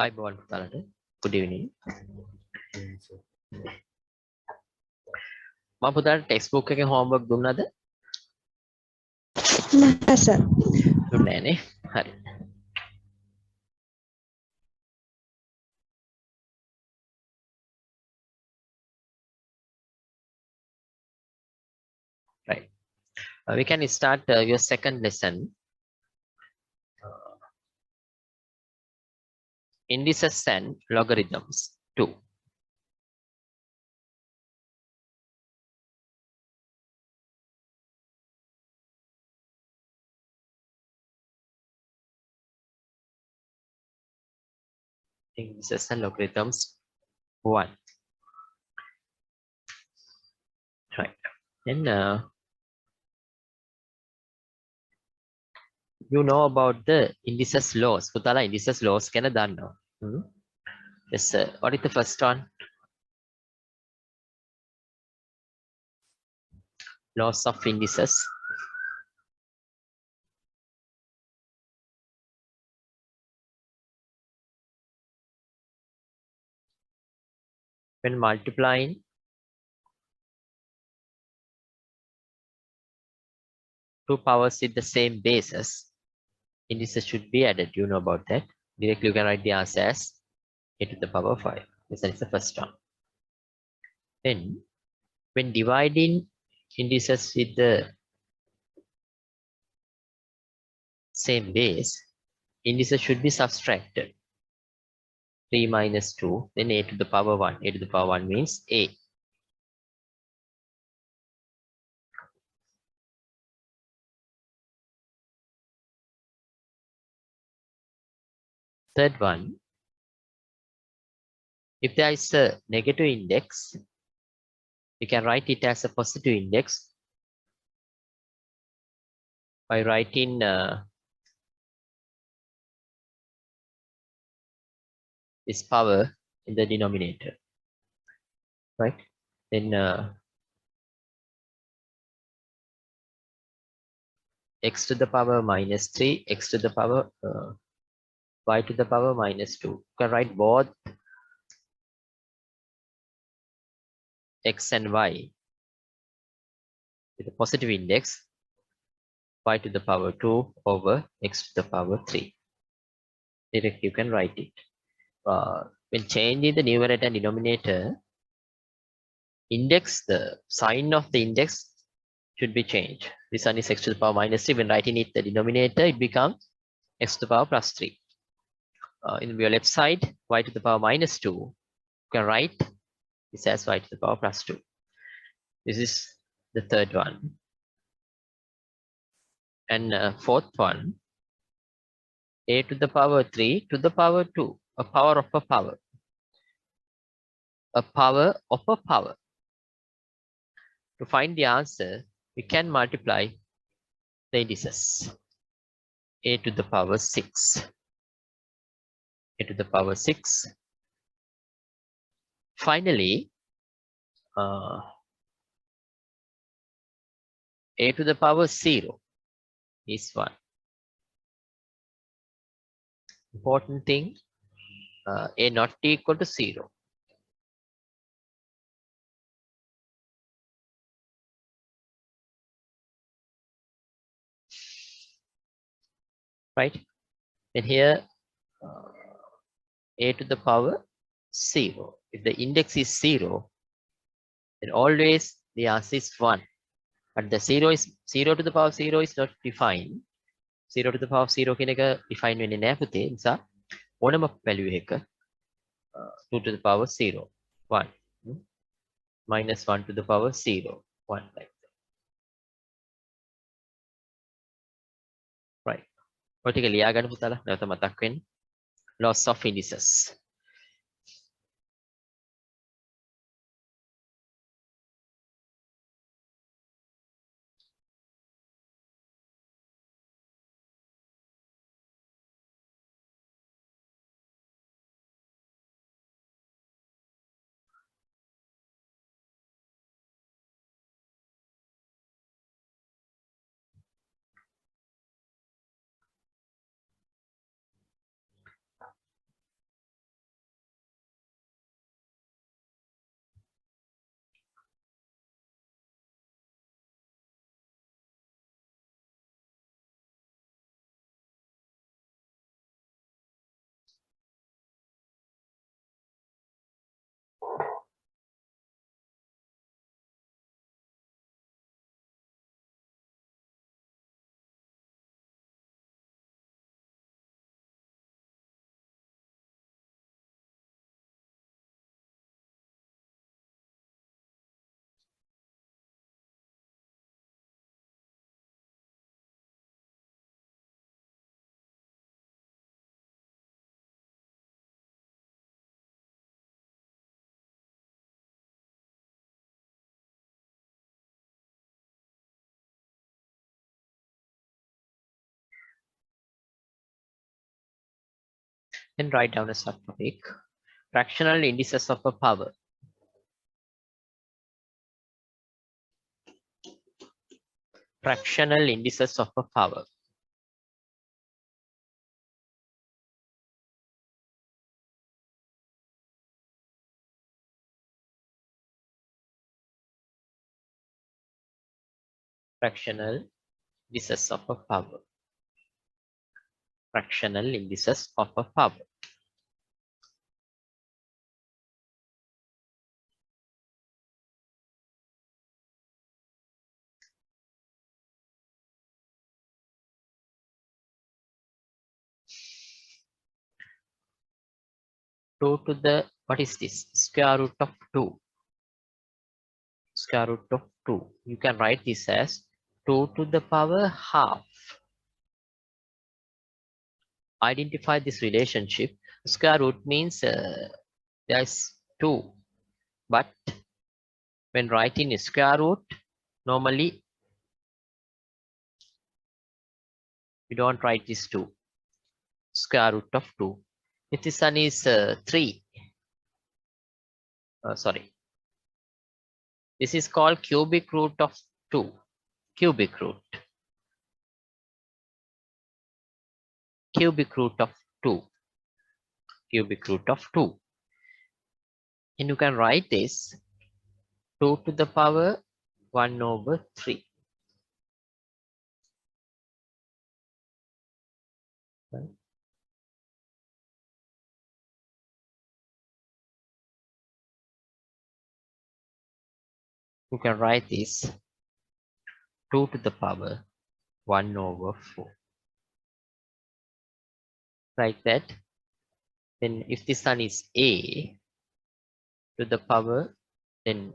අයිබෝන් පුතාලට good evening. මම පුතාලට ටෙක්ස්ට් බුක් එකේ homework දුන්නද? නැහැ සර්. දුන්නේ නැහැ නේ. හරි. Right. We can start your second lesson. Indices and logarithms 2. Indices and logarithms 1. Right. Then you know about the indices laws. පුතාලා indices laws ගැන දන්නවා. Yes sir. What is the first one? Laws of indices. When multiplying two powers with the same bases, indices should be added. You know about that. Directly you can write the answer as a to the power 5. This is the first one. Then when dividing indices with the same base, indices should be subtracted. 3 minus 2, then a to the power 1. A to the power 1 means a. Third one, if there is a negative index, we can write it as a positive index by writing this power in the denominator, right? Then x to the power minus 3, x to the power y to the power minus 2. You can write both x and y with a positive index, y to the power 2 over x to the power 3. Directly you can write it. When changing the numerator and denominator, index, the sign of the index should be changed. This one is x to the power minus 3. When writing it the denominator, it becomes x to the power plus 3. In your left side, y to the power minus 2, you can write this as y to the power plus 2. This is the third one. And fourth one, a to the power 3 to the power 2, a power of a power. A power of a power. To find the answer, we can multiply the indices. A to the power 6. A to the power 6. Finally, a to the power 0 is 1. Important thing, a not equal to 0. Right? Then here, a to the power 0. If the index is 0, then always the answer is 1. But the 0 to the power 0 is not defined. 0 to the power 0 කියන එක define වෙන්නේ නැහැ පුතේ. නිසා ඕනම value එක 2 to the power 0, 1. Minus 1 to the power 0, 1 like that. Right. ඔය ටික ලියා ගන්න පුතාලා. නැවත මතක් වෙන්න. Loss of indices. Then write down a subtopic. Fractional indices of a power. Fractional indices of a power. Fractional indices of a power. Fractional indices of a power. 2 to the, what is this? Square root of 2. Square root of 2. You can write this as 2 to the power half. Identify this relationship. Square root means there is 2. But when writing a square root, normally we don't write this 2. Square root of 2. If this one is 3. Sorry. This is called cubic root of 2. Cubic root. Cubic root of 2. Cubic root of 2. And you can write this 2 to the power 1 over 3. Right? You can write this 2 to the power 1 over 4. Like that. Then if this one is a to the power, then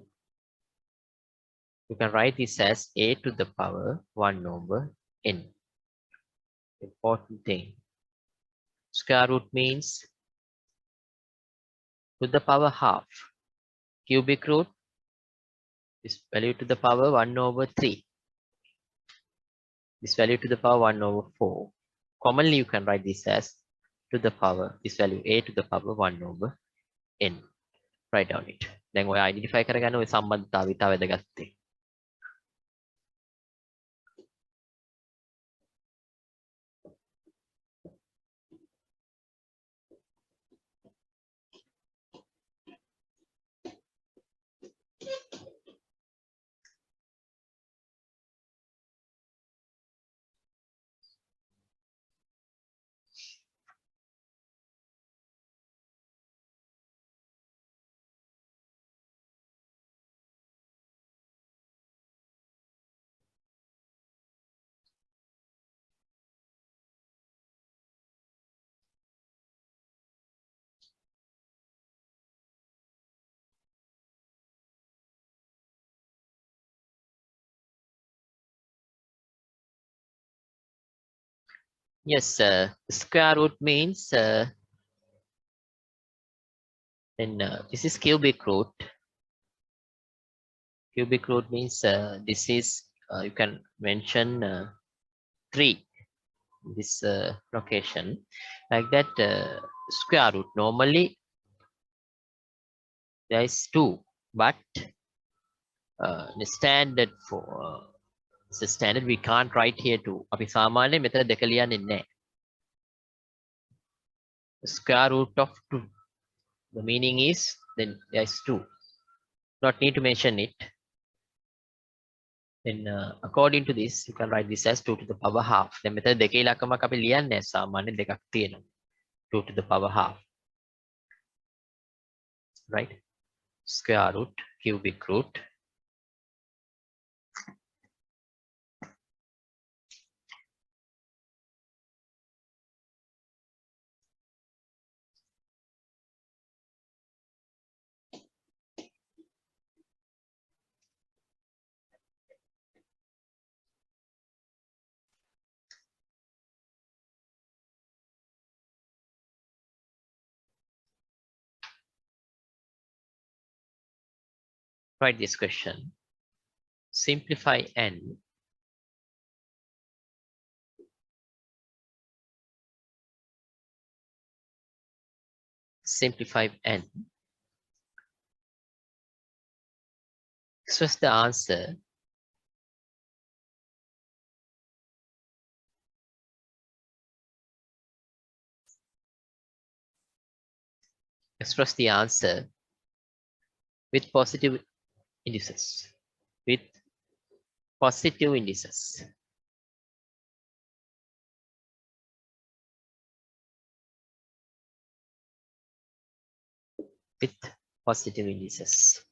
you can write this as a to the power 1 over n. Important thing. Square root means to the power half. Cubic root is value to the power 1 over 3. This value to the power 1 over 4. Commonly you can write this as to the power, this value a to the power 1 over n. Write down it. Then we identify කරගන්න ඔය සම්බන්ධතාවය ඉතා වැදගත්. Yes, square root means then this is cubic root. Cubic root means this is you can mention 3 this location like that. Square root normally there is 2, but the standard for it's a standard we can't write here 2. අපි සාමාන්‍යයෙන් මෙතන 2 ලියන්නේ නැහැ. Square root of 2. The meaning is then there is 2. Not need to mention it. Then according to this you can write this as 2 to the power half. Then මෙතන දෙකේ ඉලක්කමක් අපි ලියන්නේ නැහැ. සාමාන්‍යයෙන් දෙකක් තියෙනවා. 2 to the power half. Right? Square root, cubic root. Write this question. Simplify n simplify n. Express the answer with positive indices. With positive indices. With positive indices.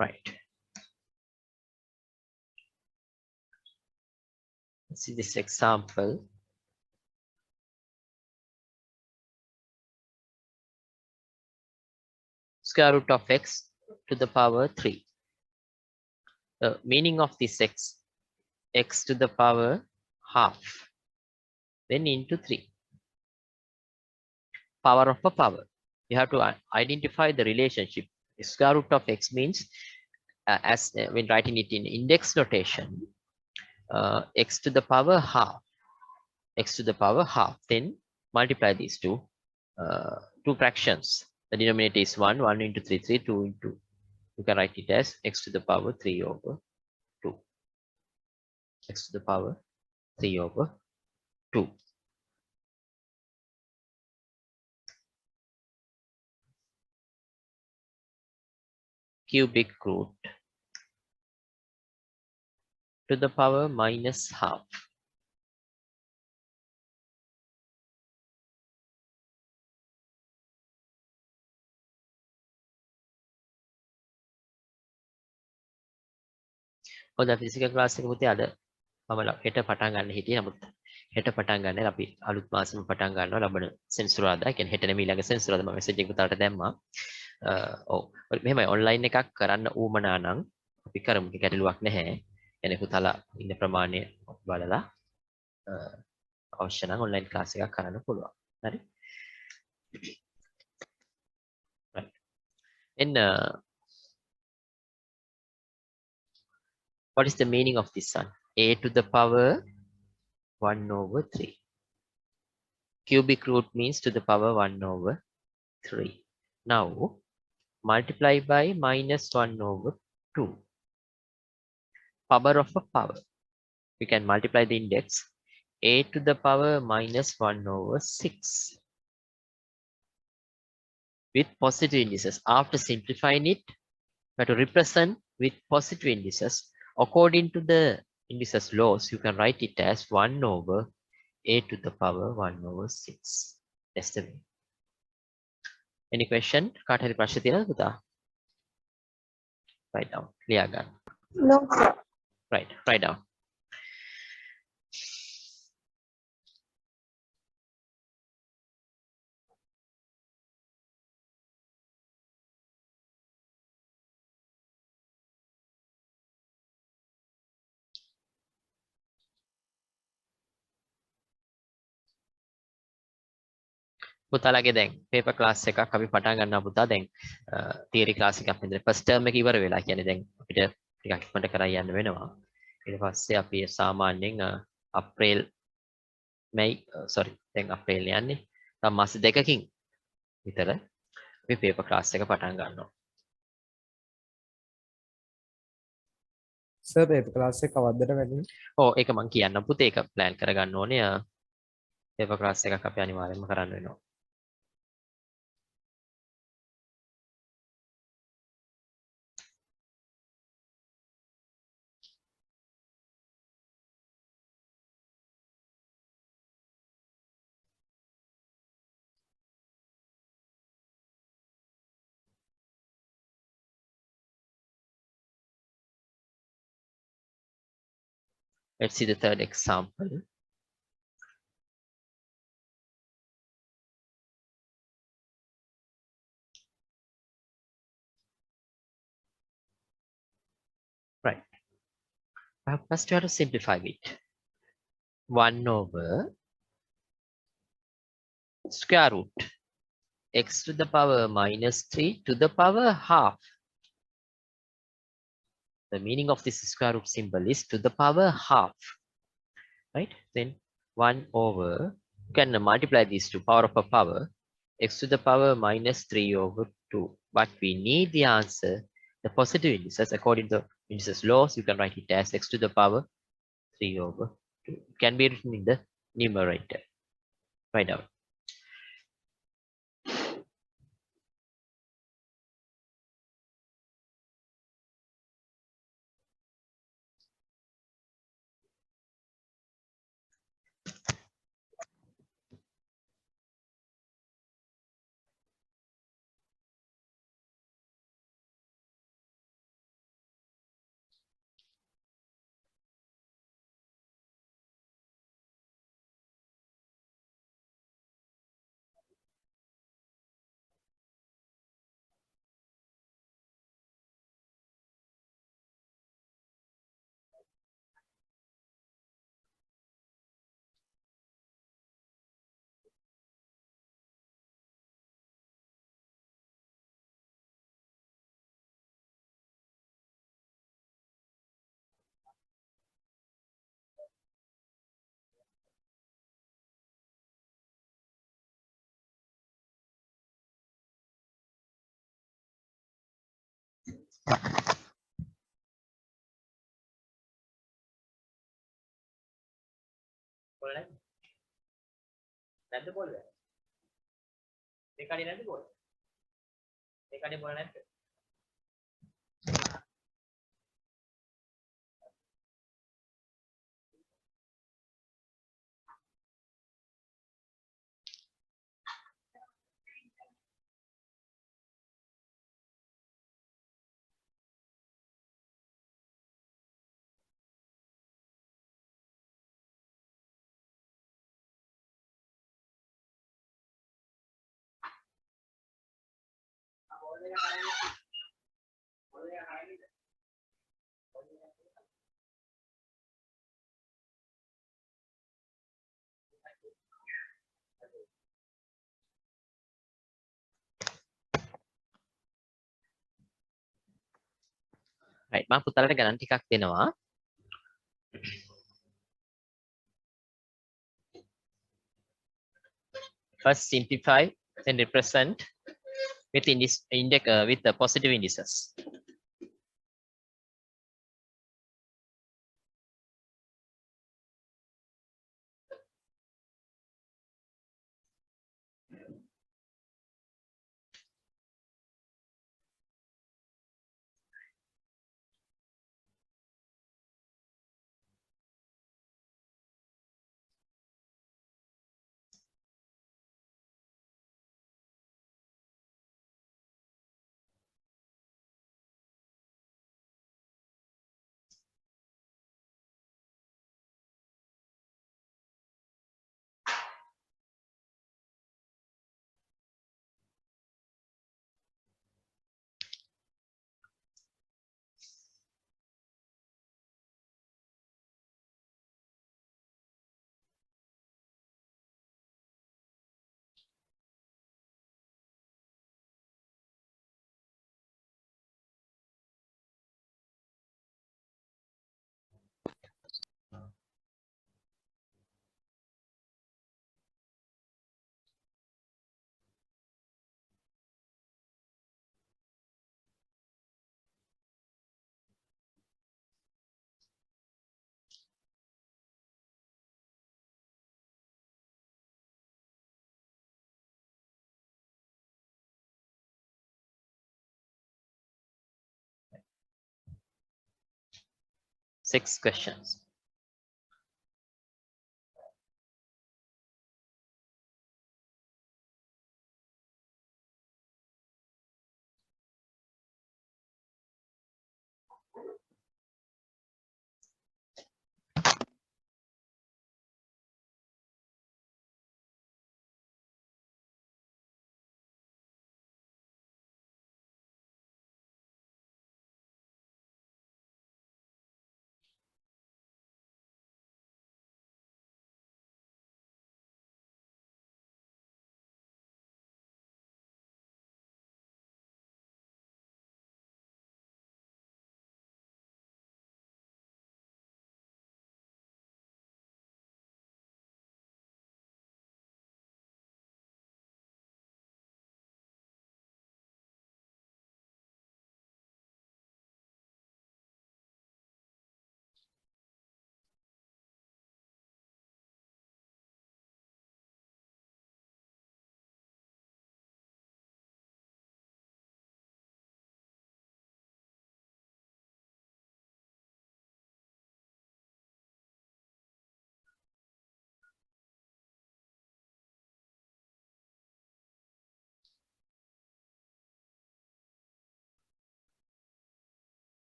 Right. Let's see this example. Square root of x to the power 3. The meaning of this x to the power half, then into 3. Power of a power. You have to identify the relationship. Square root of x means, when writing it in index notation, x to the power half. X to the power half. Then multiply these two fractions. The denominator is 1, 1 into 3, 3, 2 into. You can write it as x to the power 3 over 2. X to the power 3 over 2. Cubic root to the power minus half. හොඳ physical class එක පුතේ අද මම හෙට පටන් ගන්න හිටියේ නමුත් හෙට පටන් ගන්න අපි අලුත් මාසෙම පටන් ගන්නවා ලබන සෙන්සුරාදා. කියන්නේ හෙට නෙමෙයි ඊළඟ සෙන්සුරාදා මම මෙසේජ් එක පුතාට දැම්මා. ඔව් මෙහෙමයි ඔන්ලයින් එකක් කරන්න ඌමනා නම් අපි කරමු. ගැටලුවක් නැහැ. يعني පුතාලා ඉන්න ප්‍රමාණය බලලා අවශ්‍ය නම් ඔන්ලයින් ක්ලාස් එකක් කරන්න පුළුවන්. හරි. right. And what is the meaning of this one? A to the power 1 over 3. Cubic root means to the power 1 over 3. Now, multiply by minus 1 over 2. Power of a power. We can multiply the index. A to the power minus 1 over 6. With positive indices. After simplifying it, we have to represent with positive indices. According to the indices laws, you can write it as 1 over a to the power 1 over 6. That's the way. Any question? කාට හරි ප්‍රශ්න තියෙනවද පුතා? Write down. ලියා ගන්න. No, sir. Right. Write down. පුතාලගේ දැන් paper class එකක් අපි පටන් ගන්නවා පුතා. දැන් තියරි ක්ලාස් එකක් විතර ෆස්ට් ටර්ම් එක ඉවර වෙලා. කියන්නේ දැන් අපිට ටිකක් ඉක්මනට කරා යන්න වෙනවා. ඊට පස්සේ අපි සාමාන්‍යයෙන් අප්‍රේල් දැන් අප්‍රේල් යන්නේ. තව මාස දෙකකින් විතර අපි පේපර් ක්ලාස් එක පටන් ගන්නවා. සර් පේපර් ක්ලාස් එක කවද්දට වැඩිද? ඔව් ඒක මම කියන්නම් පුතේ. ඒක ප්ලෑන් කරගන්න ඕනේ. පේපර් ක්ලාස් එකක් අපි අනිවාර්යයෙන්ම කරන්න වෙනවා. Let's see the third example. First, you have to simplify it. 1 over square root x to the power minus 3 to the power half. The meaning of this square root symbol is to the power half, right? Then 1 over, you can multiply these two, power of a power, x to the power minus 3 over 2. But we need the answer, the positive indices, according to indices laws, you can write it as x to the power 3 over 2. It can be written in the numerator. Right down. Right, මම පුතාලට ගණන් ටිකක් දෙනවා. First simplify, then represent with with the positive indices. Six questions.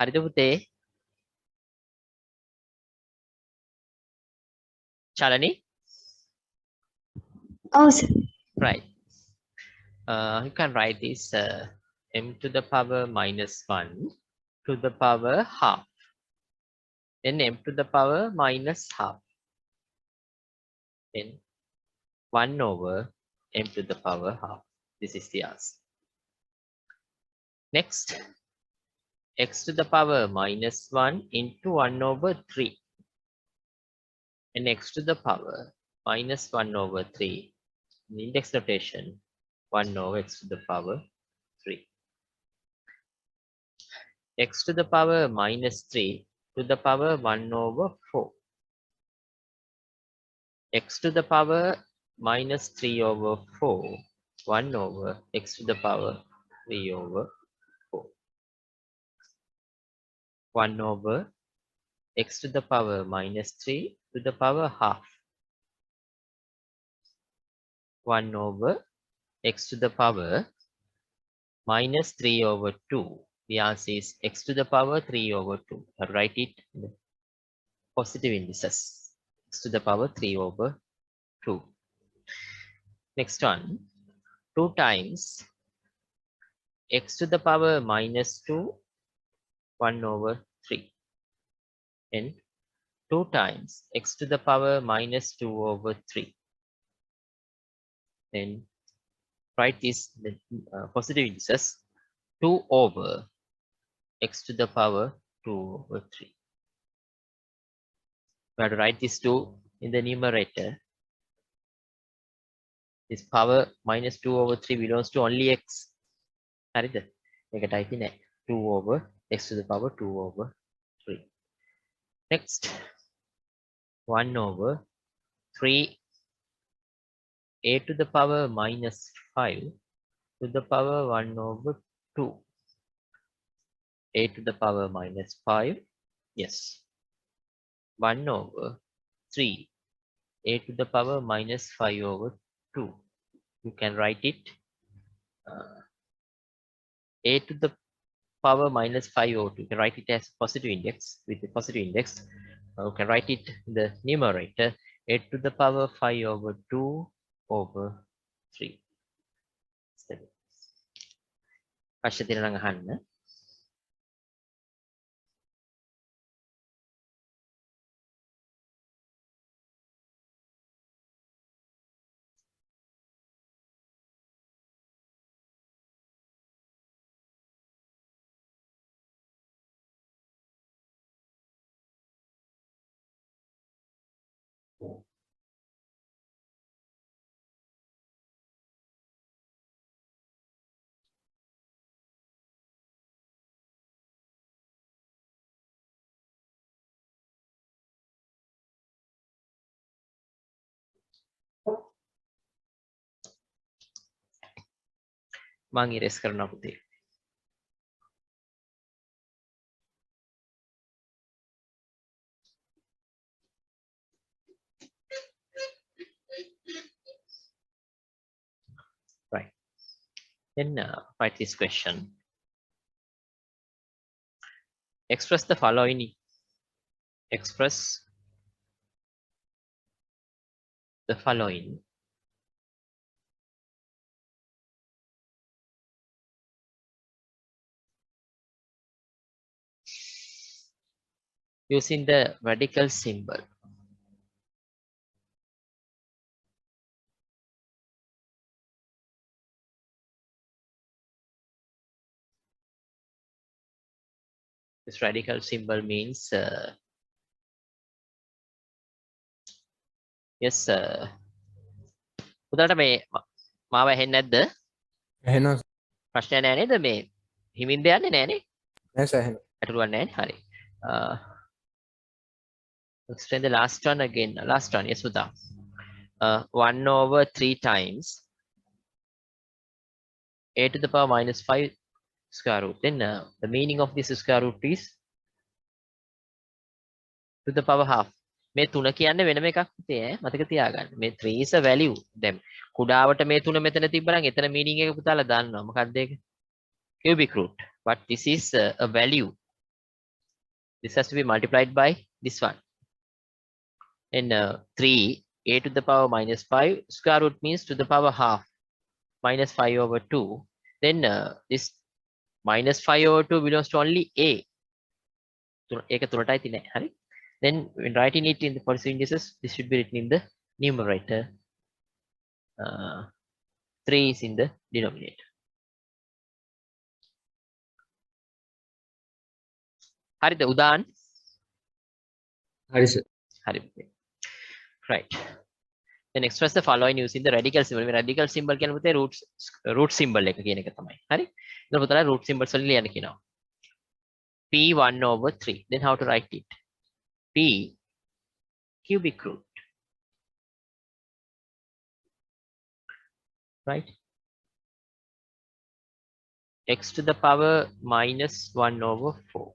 හරිද පුතේ? චලනි? Oh, sir. Right. You can write this m to the power minus 1 to the power half. Then m to the power minus half. Then 1 over m to the power half. This is the answer. Next, x to the power minus 1 into 1 over 3. And x to the power minus 1 over 3. In index notation, 1 over x to the power 3. X to the power minus 3 to the power 1 over 4. X to the power minus 3 over 4. 1 over x to the power 3 over 4. 1 over x to the power minus 3 to the power half. 1 over x to the power minus 3 over 2. The answer is x to the power 3 over 2. I'll write it in the positive indices. X to the power 3 over 2. Next one, 2 times x to the power minus 2, 1 over 3. And 2 times x to the power minus 2 over 3. Then write this the positive indices, 2 over x to the power 2 over 3. We have to write this 2 in the numerator. This power minus 2 over 3 belongs to only x. හරිද? මේක type in 2 over x to the power 2 over 3. Next, 1 over 3 a to the power minus 5 to the power 1 over 2. A to the power minus 5. Yes. 1 over 3 a to the power minus 5 over 2. You can write it a to the power minus 5 over 2. You can write it as positive index with the positive index. You can write it in the numerator a to the power 5 over 2 over 3. ප්‍රශ්න තියෙනවා නම් අහන්න. මං erase කරනවා පුතේ. Right. Then write this question. Express the following. Express the following using the radical symbol. This radical symbol means yes පුතාට මේ මාව ඇහෙන්නේ නැද්ද? ඇහෙනවා ප්‍රශ්නයක් නෑ නේද මේ හිමින්ද යන්නේ නෑනේ? නෑ සර් ඇහෙනවා. අටුවක් නෑනේ. හරි. Let's try the last one again. Last one, yes පුතා. 1 over 3 times a to the power minus 5 square root. Then the meaning of this square root is to the power half. මේ 3 කියන්නේ වෙනම එකක් පුතේ ඈ මතක තියාගන්න. මේ 3 is a value. දැන් කුඩාවට මේ 3 මෙතන තිබ්බනම් එතන meaning එක පුතාලා දන්නවා. මොකක්ද ඒක? Cubic root. But this is a value. This has to be multiplied by this one. And 3 a to the power minus 5 square root means to the power half minus 5 over 2. Then this minus 5 over 2 belongs to only a. Then when writing it in the positive indices, this should be written in the numerator. 3 is in the denominator. හරිද උදාන්? හරි sir. හරි. Right. Then express the following using the radical symbol. මේ radical symbol කියන්නේ පුතේ root symbol එක කියන එක තමයි. හරි. එතකොට පුතලා root symbols වලින් ලියන්න කියනවා. P1 over 3. Then how to write it? P cubic root. Right? X to the power minus 1 over 4.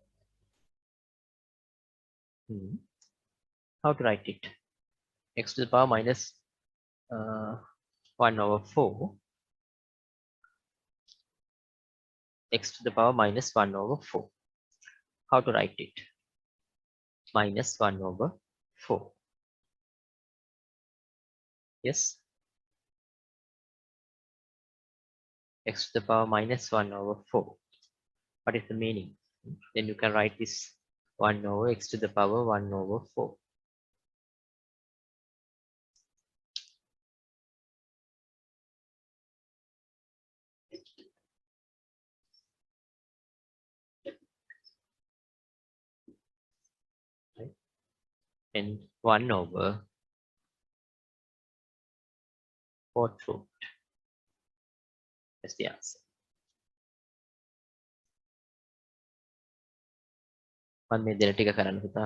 How to write it? X to the power minus 1 over 4. X to the power minus 1 over 4. How to write it? Minus 1 over 4. Yes. X to the power minus 1 over 4. What is the meaning? Then you can write this 1 over x to the power 1 over 4. Right? And 1 over 4th root. That's the answer. මම මේ දෙන ටික කරන්න පුතා.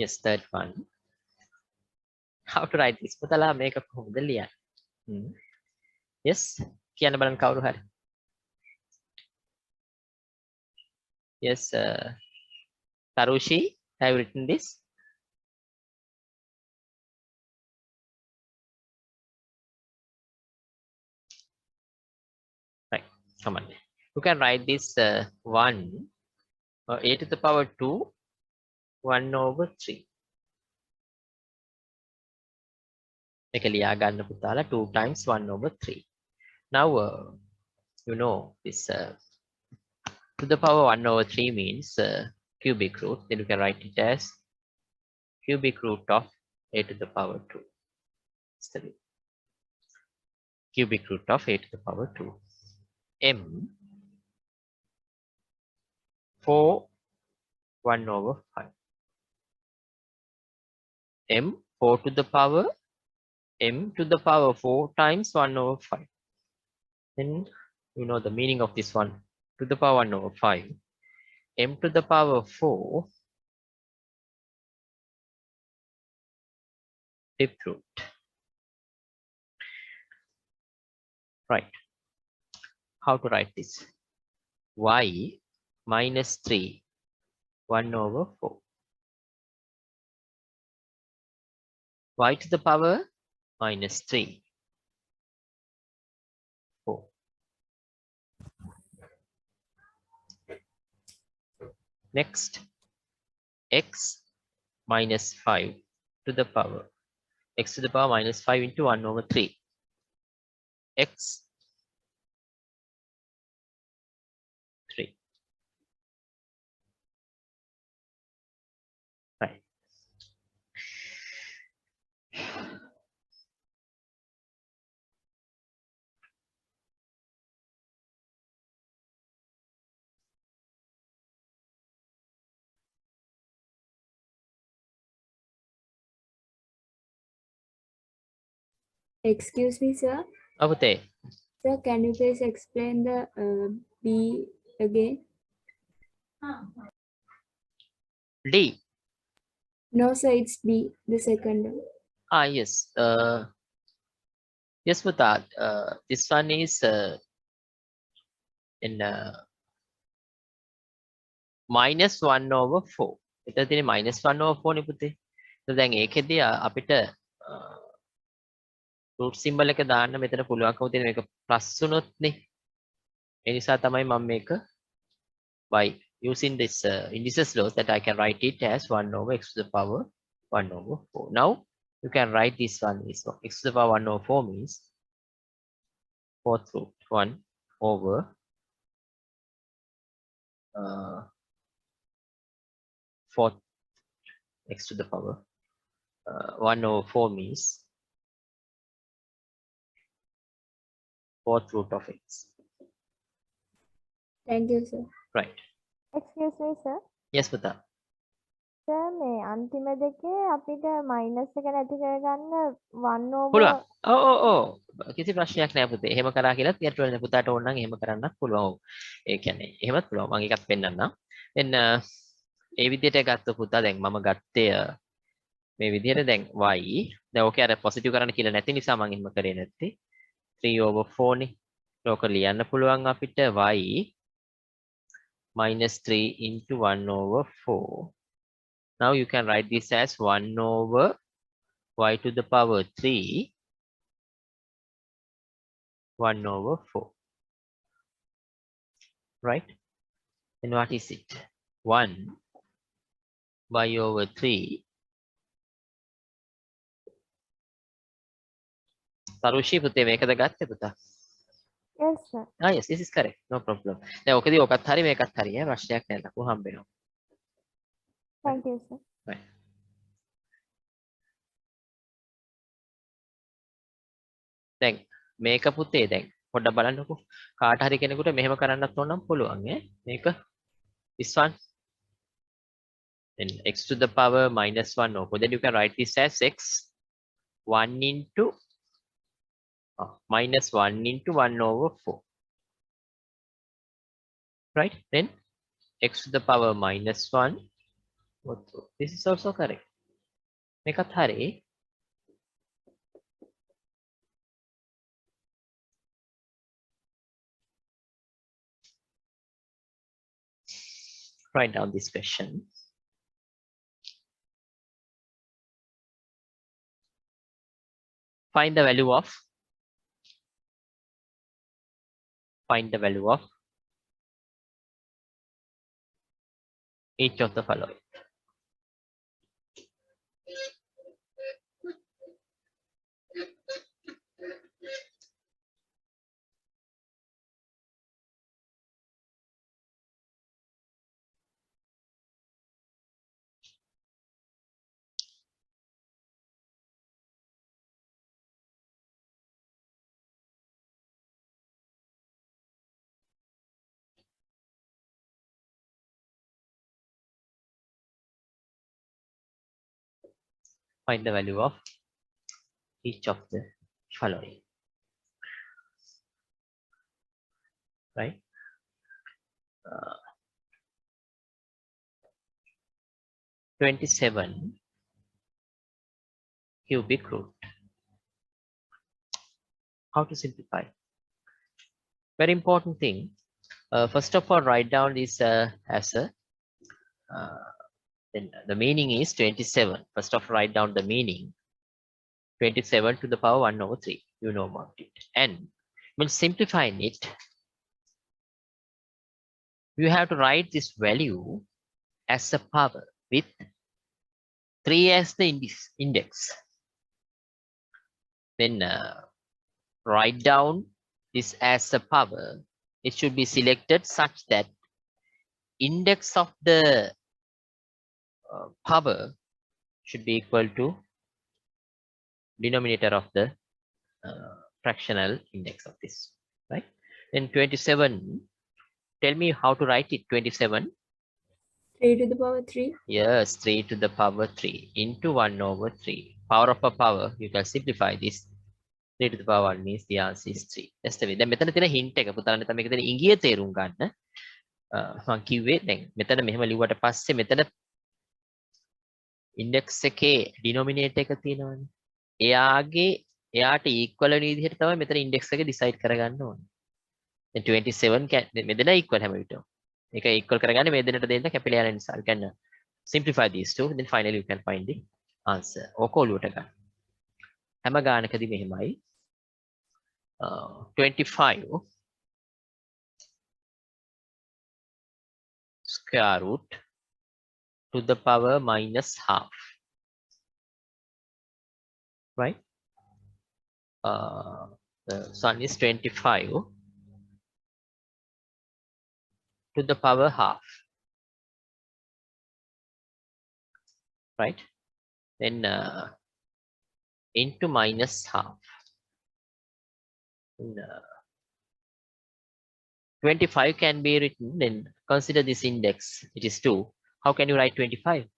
Yes, third one. How to write this? පුතලා මේක කොහොමද ලියන්නේ? Yes, කියන්න බලන්න කවුරු හරි. Yes, Tarushi, have you written this? Right, come on. You can write this 1 a to the power 2, 1 over 3. මේක ලියා ගන්න පුතාලා 2 times 1 over 3. Now, you know this to the power 1 over 3 means cubic root. Then you can write it as cubic root of a to the power 2. It's the cubic root of a to the power 2. M 4 1 over 5. M 4 to the power m to the power 4 times 1 over 5. Then you know the meaning of this one. To the power 1 over 5. M to the power 4 fifth root. Right. How to write this? Y minus 3 1 over 4. Y to the power minus 3 4. Next, x minus 5 to the power x to the power minus 5 into 1 over 3. X 3. Right. Excuse me, sir. Avute, Sir, can you please explain the B again? D. No, sir, it's B, the second one. Yes. Yes, with that. This one is in minus 1 over 4. එතන තියෙන්නේ minus 1 over 4 නේ පුතේ. So දැන් ඒකෙදී අපිට root symbol එක දාන්න මෙතන පුළුවන්කම තියෙන මේක plus වුණොත් නේ. ඒ නිසා තමයි මම මේක by using this indices law that I can write it as 1 over x to the power 1 over 4. Now you can write this one is x to the power 1 over 4 means fourth root 1 over fourth x to the power 1 over 4 means fourth root of x. Thank you, sir. Right. Excuse me, sir. Yes, Pata. Sir, මේ අන්තිම දෙකේ අපිට minus එක නැති කරගන්න 1 over පුළුවන්. ඔව්. කිසි ප්‍රශ්නයක් නෑ පුතේ. එහෙම කරා කියලාත් ගැටලුවක් නෑ. පුතාට ඕන නම් එහෙම කරන්නත් පුළුවන්. ඔව්. ඒ කියන්නේ එහෙමත් පුළුවන්. මම එකක් පෙන්නන්නම්. then ඒ විදිහට ගත්ත පුතා දැන් මම ගත්තේ මේ විදිහට දැන් y දැන් ඕකේ අර පොසිටිව් කරන්න කියලා නැති නිසා මම එහෙම කරේ නැත්තේ 3 over 4 නේ. ඕක ලියන්න පුළුවන් අපිට y minus 3 into 1 over 4. Now you can write this as 1 over y to the power 3 1 over 4. Right? And what is it? 1 y over 3. Tarushi පුතේ මේකද ගත්තේ පුතා? yes sir. Yes, this is correct. No problem. දැන් ඔකදී ඔකත් හරි මේකත් හරි ඈ ප්‍රශ්නයක් නැහැ ලකෝ හම්බෙනවා. Thank you sir. Right. දැන් මේක පුතේ දැන් පොඩ්ඩක් බලන්නකෝ. කාට හරි කෙනෙකුට මෙහෙම කරන්නත් ඕන නම් පුළුවන් ඈ. මේක this one then x to the power minus 1 over. Then you can write this as x 1 into minus 1 into 1 over 4. Right? Then x to the power minus 1. This is also correct. මේකත් හරි. Write down this question. Find the value of each of the following. Find the value of each of the following. Right? 27 cubic root. How to simplify? Very important thing. First of all, write down this as a then the meaning is 27. First of all, write down the meaning. 27 to the power 1 over 3. You know about it. And when simplifying it, you have to write this value as a power with 3 as the index. Then write down this as a power. It should be selected such that index of the power should be equal to denominator of the fractional index of this, right? Then 27, tell me how to write it. 27, 3 to the power 3. yes, 3 to the power 3 into 1 over 3. Power of a power, you can simplify this. 3 to the power 1 means the answer is 3. That's the way. දැන් මෙතන තියෙන hint එක පුතාලට තමයි මේක තියෙන ඉංග්‍රීසි තේරුම් ගන්න. මම කිව්වේ දැන් මෙතන මෙහෙම ලිව්වට පස්සේ මෙතන index එකේ denominator එක තියෙනවනේ. එයාට equal වෙන විදිහට තමයි මෙතන index එක decide කරගන්න ඕනේ. දැන් 27 මෙතන equal හැම විටම. ඒක equal කරගන්නේ මේ දෙන්නට දෙන්න කැපිලා යන නිසා. You can simplify these two, then finally you can find the answer. ඕක ඔලුවට ගන්න. හැම ගානකදී මෙහෙමයි. 25 square root to the power minus half. Right? The sun is 25 to the power half. Right? Then into minus half. And, 25 can be written, then consider this index. It is 2. How can you write 25?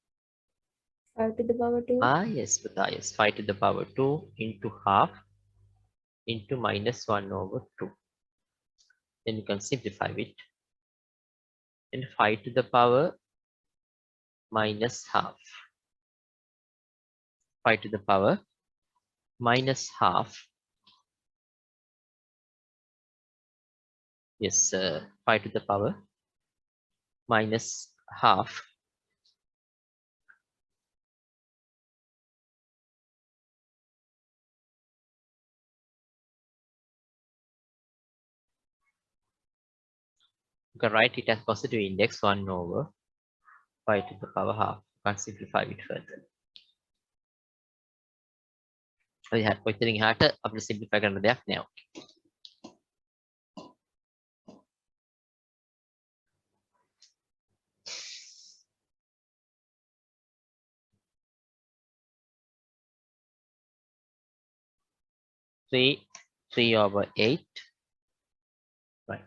5 to the power 2. Ah, yes, Pata, yes. 5 to the power 2 into half into minus 1 over 2. Then you can simplify it. And 5 to the power minus half. 5 to the power minus half. Yes, 5 to the power minus half. You can write it as positive index 1 over 5 to the power half. You can simplify it further. We have put it in harder of the simplify now. Three over 8. Right.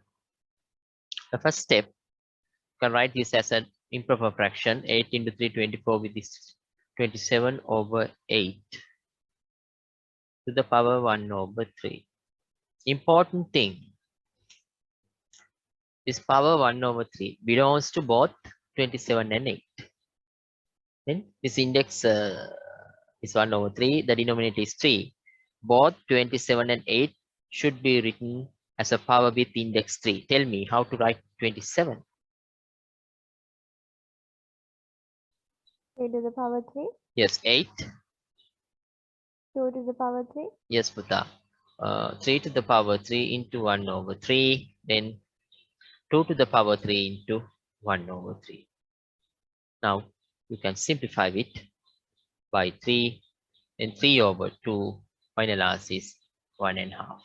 The first step, you can write this as an improper fraction. 8 into 3, 24 with this 27 over 8 to the power 1 over 3. Important thing, this power 1 over 3 belongs to both 27 and 8. Then this index is 1 over 3. The denominator is 3. Both 27 and 8 should be written as a power with index 3. Tell me how to write 27. 3 to the power 3, Yes, 8. 2 to the power 3, Yes, Buddha. 3 to the power 3 into 1 over 3. Then 2 to the power 3 into 1 over 3. Now you can simplify it by 3. Then 3 over 2. Final answer is 1.5.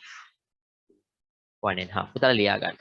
1.5. පුතාලා ලියා ගන්න.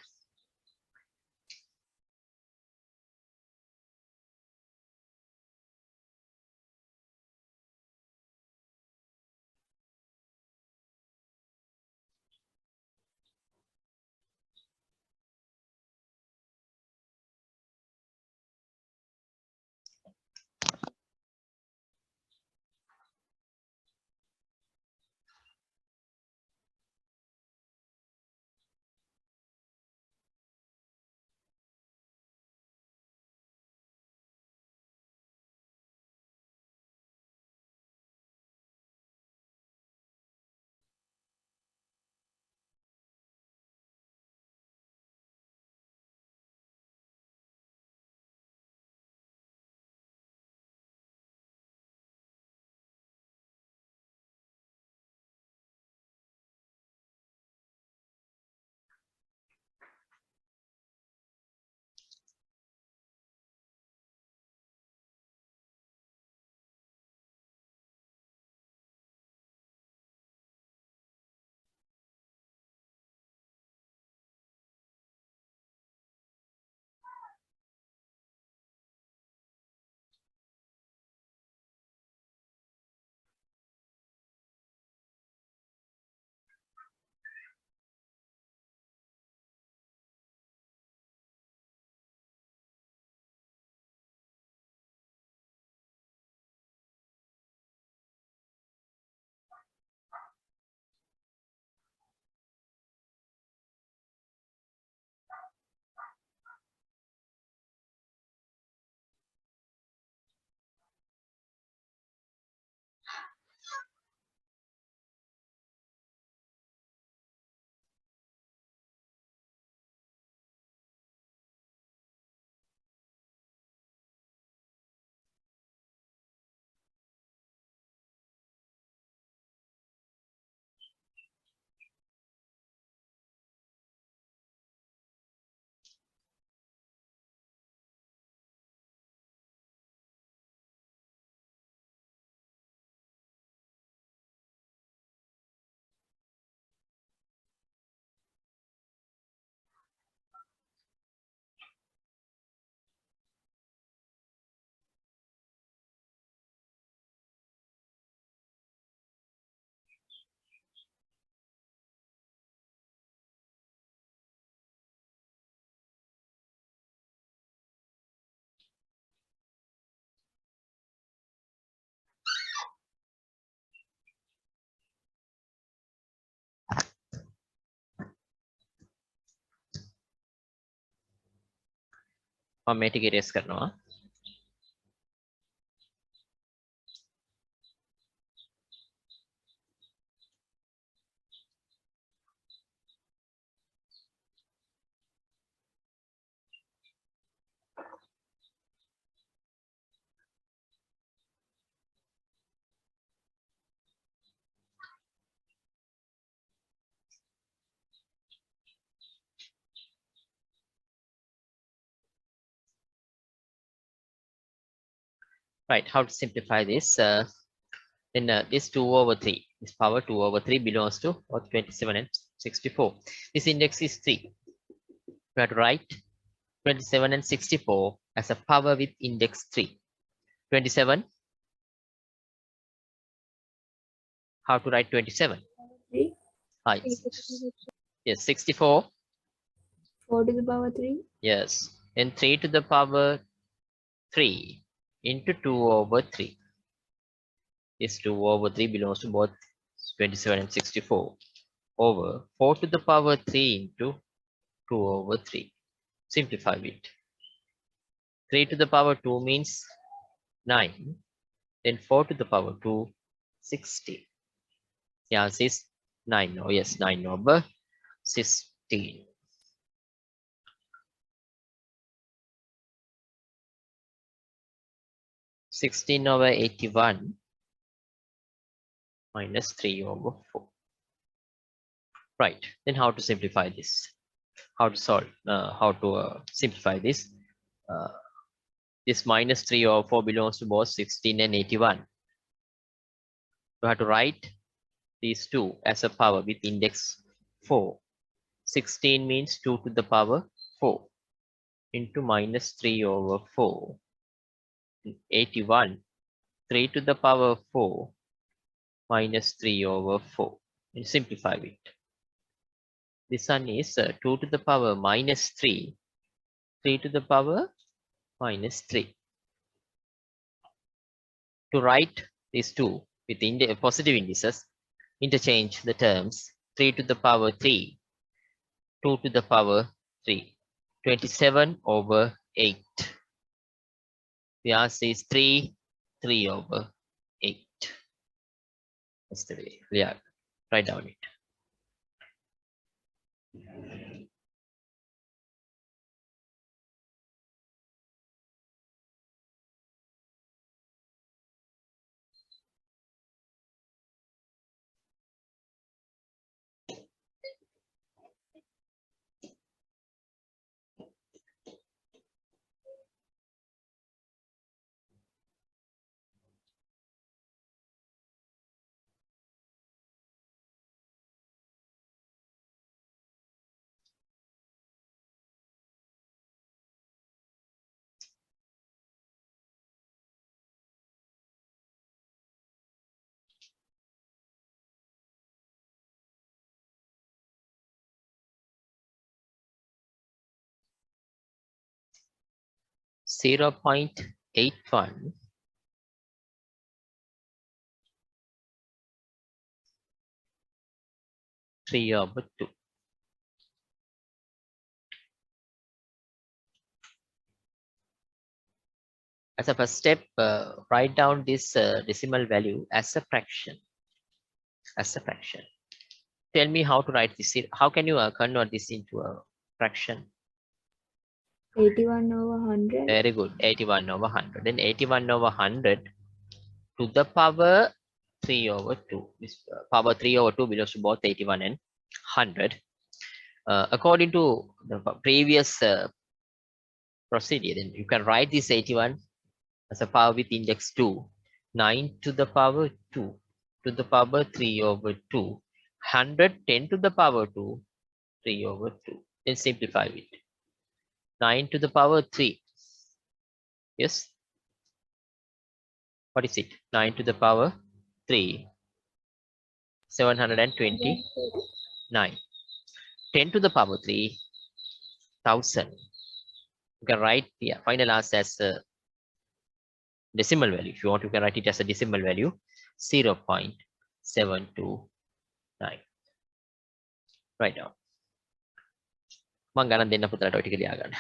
මම මේ ටික erase කරනවා. Right, how to simplify this? Then this 2 over 3, this power 2 over 3 belongs to both 27 and 64. This index is 3. We have to write 27 and 64 as a power with index 3. 27, how to write 27? 3. Hi. Yes, 64. 4 to the power 3. Yes, and 3 to the power 3 into 2 over 3. This 2 over 3 belongs to both 27 and 64 over 4 to the power 3 into 2 over 3. Simplify it. 3 to the power 2 means 9. Then 4 to the power 2 16. The answer is 9. Oh, yes, 9 over 16. Sixteen over 81 minus 3 over 4. Right. Then how to simplify this? How to solve? How to simplify this? This minus 3 over 4 belongs to both 16 and 81. You have to write these two as a power with index 4. 16 means 2 to the power 4 into minus 3 over 4. 81, 3 to the power 4 minus 3 over 4. And simplify it. This one is 2 to the power minus 3, 3 to the power minus 3. To write these two with positive indices, interchange the terms 3 to the power 3, 2 to the power 3, 27 over 8. The answer is 3, 3 over 8. That's the way. Yeah, write down it. 0.81 3 over 2. As a first step, write down this decimal value as a fraction. As a fraction. Tell me how to write this. How can you convert this into a fraction? 81 over 100. Very good. 81 over 100. Then 81 over 100 to the power 3 over 2. This power 3 over 2 belongs to both 81 and 100. According to the previous procedure, then you can write this 81 as a power with index 2. 9 to the power 2 to the power 3 over 2. 100, 10 to the power 2, 3 over 2. Then simplify it. 9 to the power 3. Yes. What is it? 9 to the power 3. 729. 10 to the power 3. 1000. You can write the final answer as a decimal value. If you want, you can write it as a decimal value. 0.729. Right now. මං ගණන් දෙන්න පුතලට ඔය ටික ලියා ගන්න.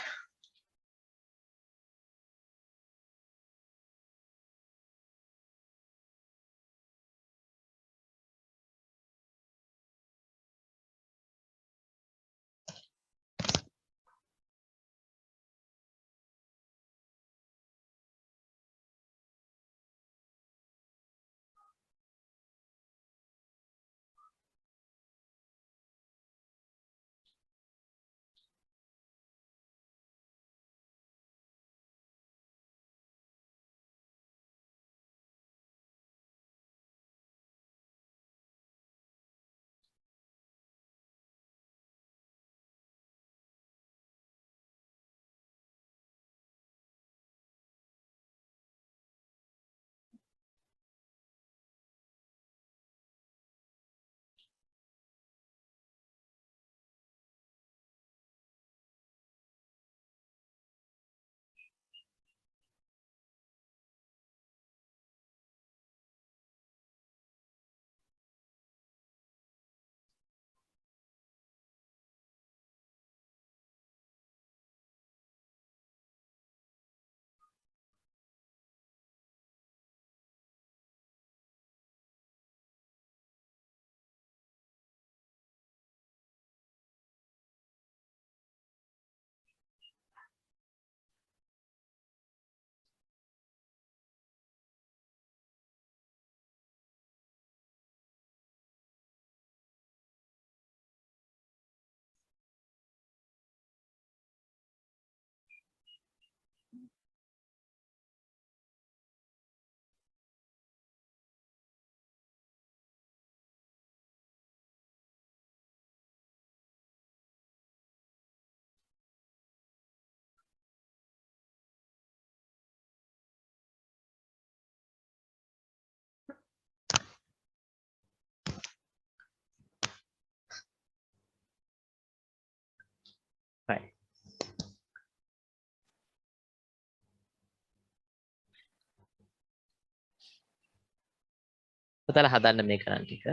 ඔතන හදන්න මේ කරන් ටික.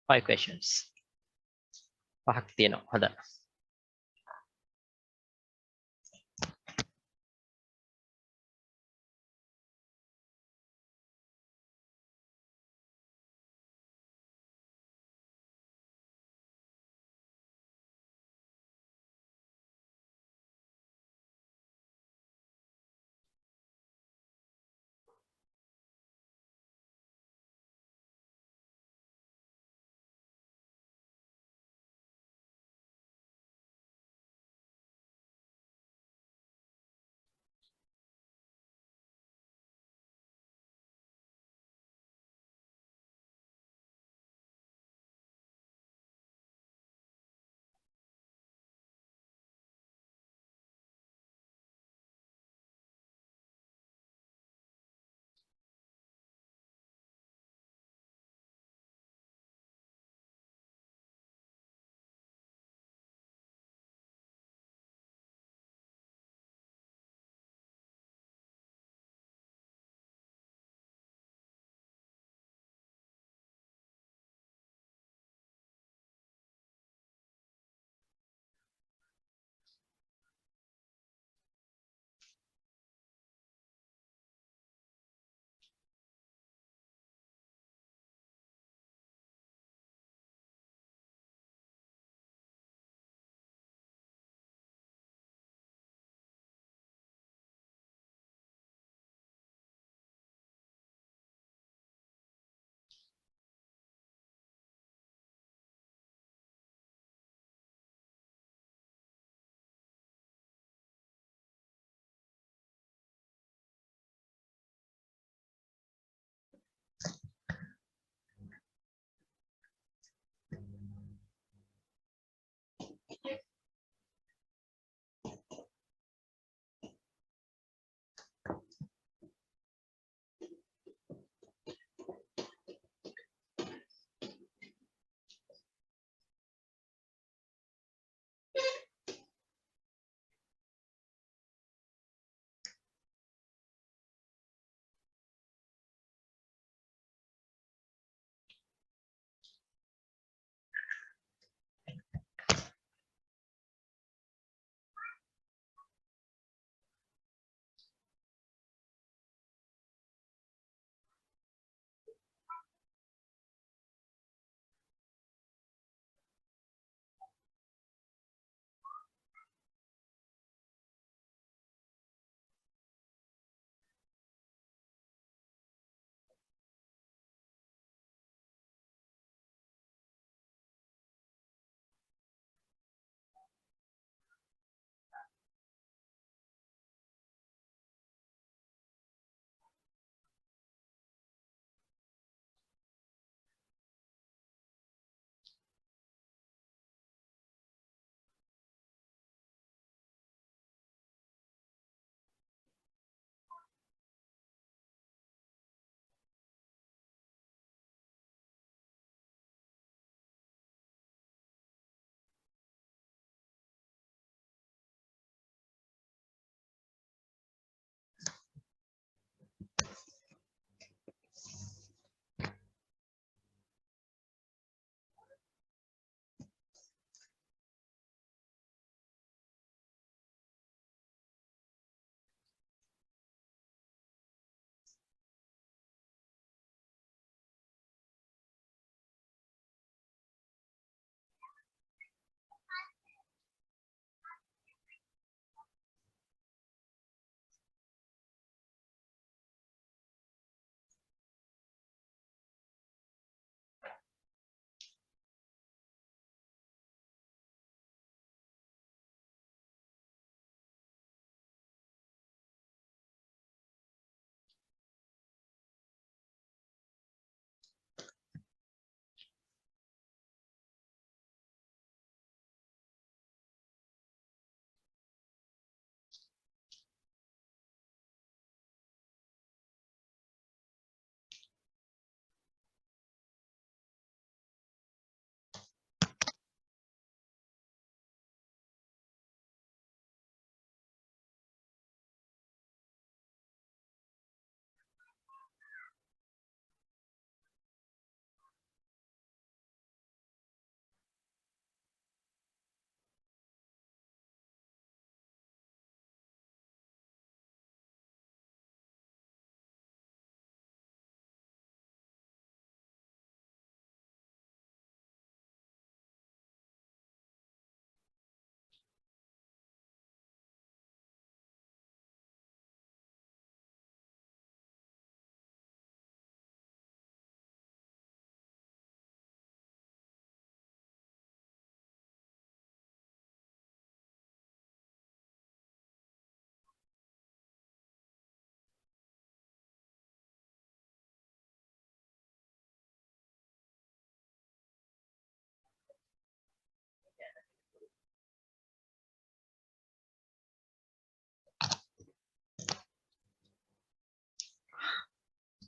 Five questions. පහක් තියෙනවා හදන්න.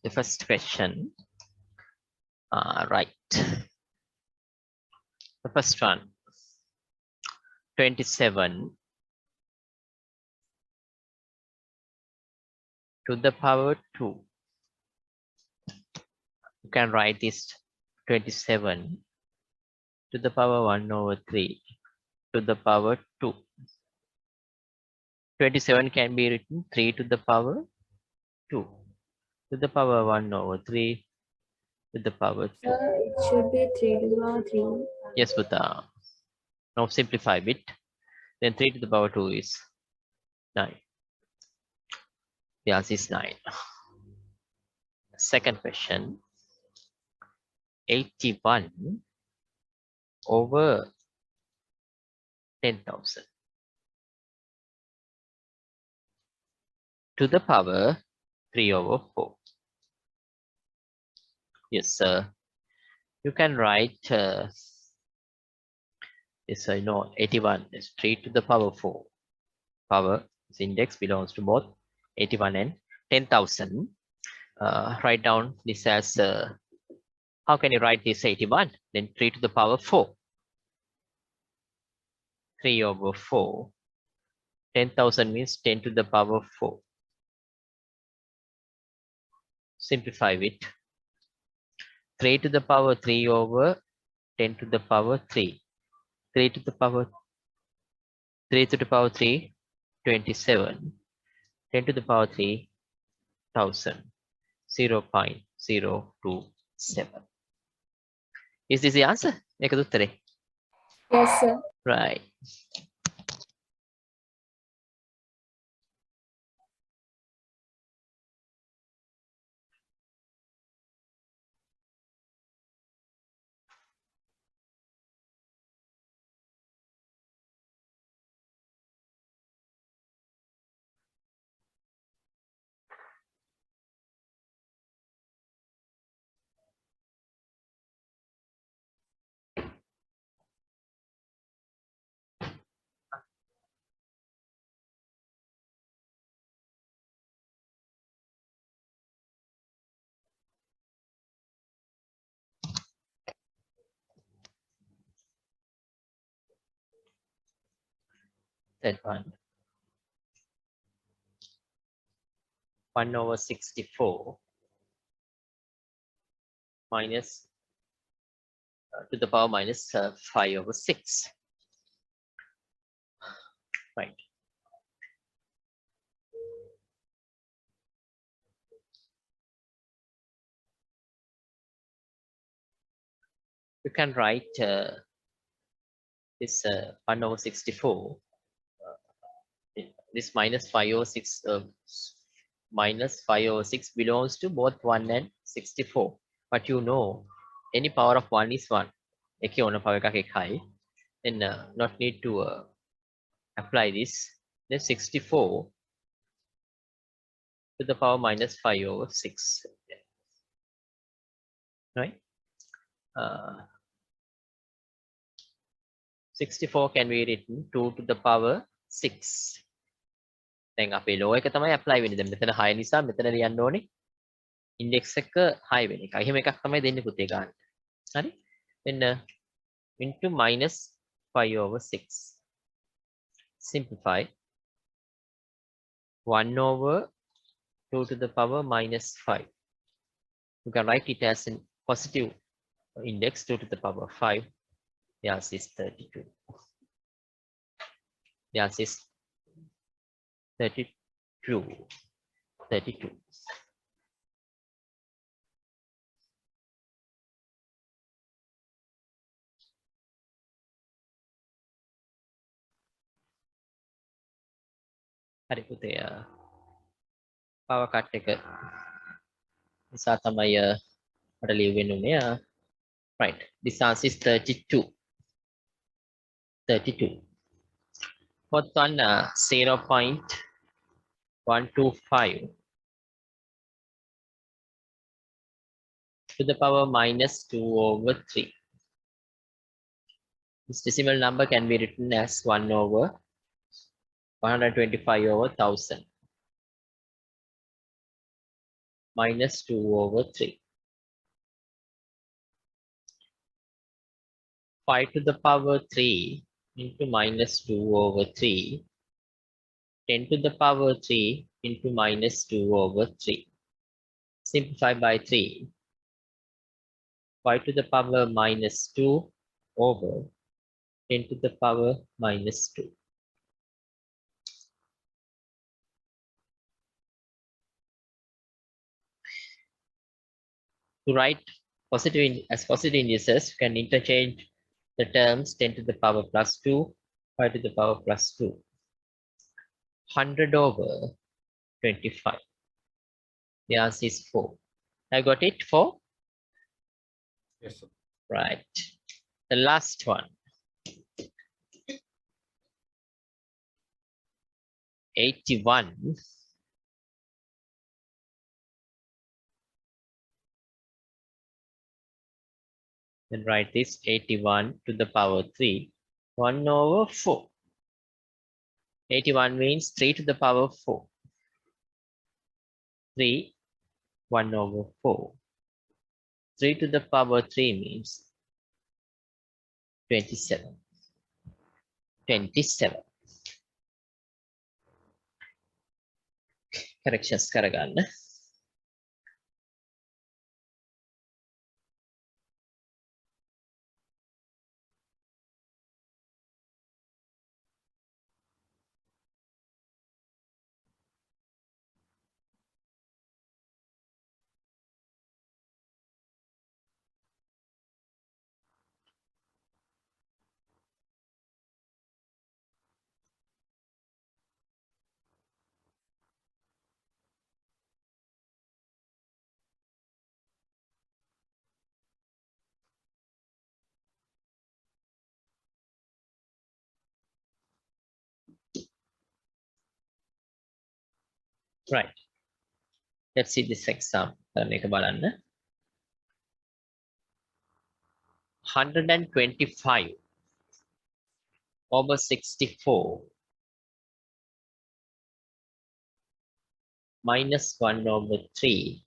the first question. Right. The first one. 27 to the power 2. You can write this 27 to the power 1 over 3 to the power 2. 27 can be written 3 to the power 2 to the power 1 over 3 to the power 2. It should be 3 to the power 3. Yes, but now simplify a bit. Then 3 to the power 2 is 9. The answer is 9. Second question. 81 over 10,000 to the power 3 over 4. Yes, sir. You can write yes, I know 81 is 3 to the power 4. Power, this index belongs to both 81 and 10,000. Write down this as, how can you write this 81? Then 3 to the power 4. 3 over 4. 10,000 means 10 to the power 4. Simplify it. 3 to the power 3 over 10 to the power 3. 3 to the power 3, 27. 10 to the power 3, 1000. 0.027. Is this the answer? Ekadu uttare. Yes, sir. Right. That one. 1 over 64 minus to the power minus 5 over 6. Right. You can write this 1 over 64. This minus 5 over 6 minus 5 over 6 belongs to both 1 and 64. But you know, any power of 1 is 1. Eke ona power එකක් එකයි. Then not need to apply this. Then 64 to the power minus 5 over 6. Right? 64 can be written 2 to the power 6. දැන් අපේ law එක තමයි apply වෙන්නේ. දැන් මෙතන 6 නිසා මෙතන ලියන්න ඕනේ index එක 6 වෙන එක. එහෙම එකක් තමයි දෙන්නේ පුතේ ගන්න. හරි? then into minus 5 over 6. Simplify. 1 over 2 to the power minus 5. You can write it as a positive index 2 to the power 5. The answer is 32. The answer is 32. 32. හරි පුතේ power cut එක නිසා තමයි මට ලියවෙන්න උනේ. Right. This answer is 32. 32. Fourth one 0.125 to the power minus 2 over 3. This decimal number can be written as 1 over 125 over 1000. minus 2 over 3. 5 to the power 3 into minus 2 over 3. 10 to the power 3 into minus 2 over 3. Simplify by 3. 5 to the power minus 2 over 10 to the power minus 2. To write as positive indices, you can interchange the terms 10 to the power plus 2, 5 to the power plus 2. 100 over 25. The answer is 4. I got it? 4? Yes, sir. Right. The last one. 81. Then write this 81 to the power 3. 1 over 4. 81 means 3 to the power 4. 3, 1 over 4. 3 to the power 3 means 27. 27. Corrections karagana. Right. Let's see this example. Make a balance. 125 over 64 minus 1 over 3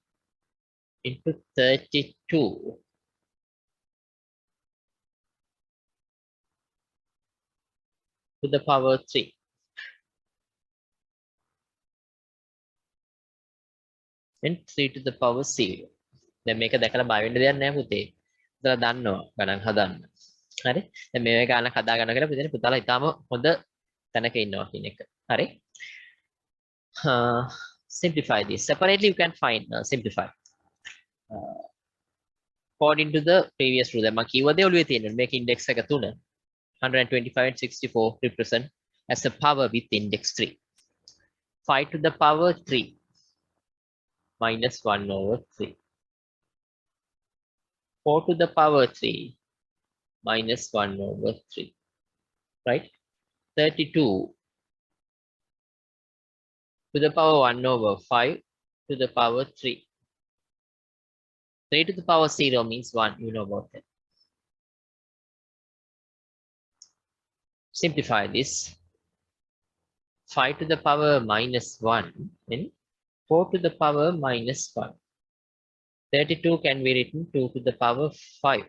into 32 to the power 3. And 3 to the power 0. දැන් මේක දැකලා බය වෙන්න දෙයක් නැහැ පුතේ. පුතාලා දන්නවා ගණන් හදන්න. හරි? දැන් මේ වගේ ගණන් හදා ගන්න කියලා පුතාලා ඊටාම හොඳ තැනක ඉන්නවා කියන එක. හරි? Simplify this. Separately you can find simplify. According to the previous rule. දැන් මම කිව්ව දේ ඔළුවේ තියෙනවා. මේක index එක 3. 125 and 64 represent as a power with index 3. 5 to the power 3 minus 1 over 3. 4 to the power 3 minus 1 over 3. Right? 32 to the power 1 over 5 to the power 3. 3 to the power 0 means 1. You know about that. Simplify this. 5 to the power minus 1 and 4 to the power minus 1. 32 can be written 2 to the power 5.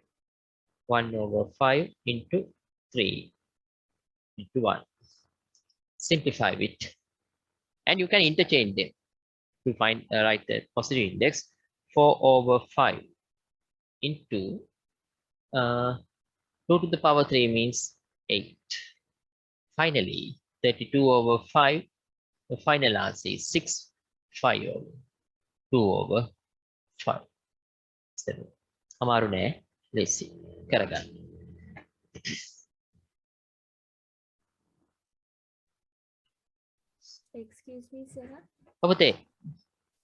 1 over 5 into 3 into 1. Simplify it. And you can interchange them to find write the positive index. 4 over 5 into 2 to the power 3 means 8. Finally, 32 over 5, the final answer is 6. 5 over 2 over 5. 7. අමාරු නෑ. ලේසි. කරගන්න. Excuse me, sir. ඔබතේ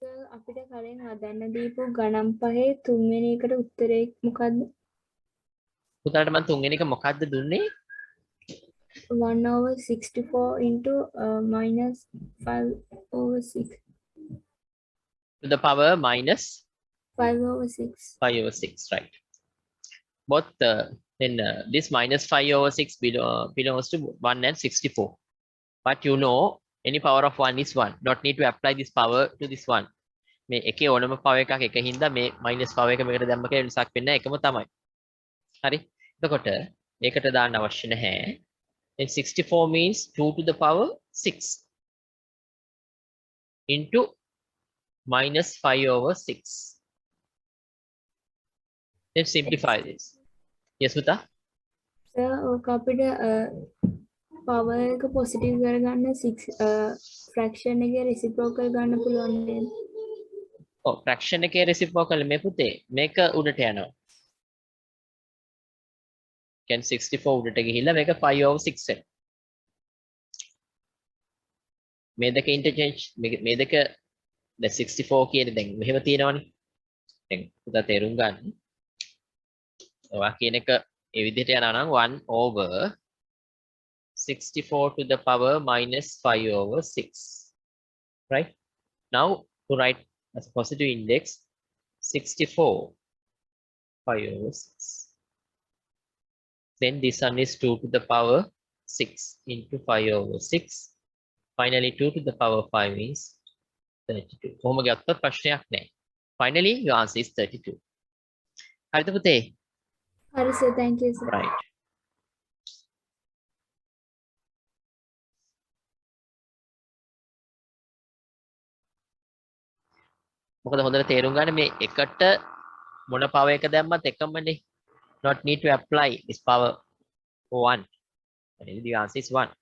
Sir, අපිට කලින් හදන්න දීපු ගණන් පහේ තුන්වෙනි එකට උත්තරේ මොකද්ද? පුතාලට මම තුන්වෙනි එක මොකද්ද දුන්නේ? 1 over 64 into minus 5 over 6. To the power minus 5 over 6. 5 over 6, right? Both then this minus 5 over 6 belongs to 1 and 64. But you know, any power of 1 is 1. Not need to apply this power to this one. මේ එකේ ඕනම පව එකක් එක හින්දා මේ minus පව එක මේකට දැම්ම කියලා වෙනසක් වෙන්නේ නැහැ. එකම තමයි. හරි. එතකොට ඒකට දාන්න අවශ්‍ය නැහැ. Then 64 means 2 to the power 6 into minus 5 over 6. Then simplify this. Yes, Muta? Sir ඕක අපිට පවර් එක පොසිටිව් කරගන්න 6 ෆ්‍රැක්ෂන් එකේ රෙසිප්‍රොකල් ගන්න පුළුවන් නේද? ඔව් fraction එකේ reciprocal මේ පුතේ මේක උඩට යනවා. කියන්නේ 64 උඩට ගිහිල්ලා මේක 5 over 6 වෙනවා. මේ දෙක interchange මේ දෙක දැන් 64 කියන්නේ දැන් මෙහෙම තියෙනවනේ. දැන් පුතා තේරුම් ගන්න. ඔයා කියන එක ඒ විදිහට යනවා නම් 1 over 64 to the power minus 5 over 6. Right? Now to write as positive index 64 5 over 6. Then this one is 2 to the power 6 into 5 over 6. Finally 2 to the power 5 is 32. කොහොම ගත්තත් ප්‍රශ්නයක් නැහැ. Finally your answer is 32. හරිද පුතේ? හරි sir thank you sir. Right. මොකද හොඳට තේරුම් ගන්න මේ එකට මොන power එක දැම්මත් එකමනේ. Not need to apply this power for 1. And the answer is 1.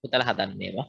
පුතලා හදන්න ඒවා.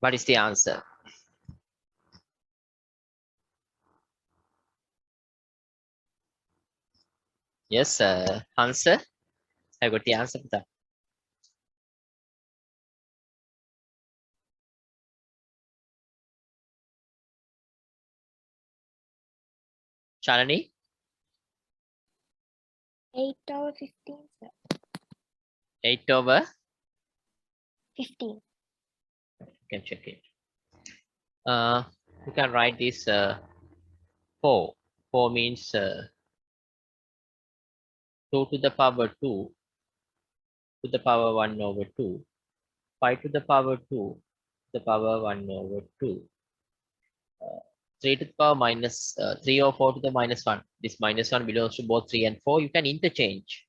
What is the answer? Yes, answer. I got the answer for that. Shalini, 8/15, sir. 8/15. 15. You can check it. You can write this 4. 4 means 2 to the power 2 to the power 1/2. 5 to the power 2 to the power 1/2. 3 to the power minus 3 or 4 to the minus 1. This minus 1 belongs to both 3 and 4. You can interchange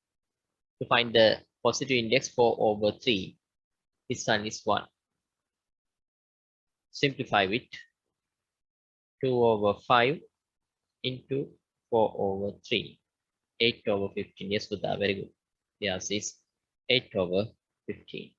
to find the positive index 4/3. This one is 1. Simplify it. 2/5 into 4/3. 8/15. Yes, Buddha, very good. The answer is 8/15.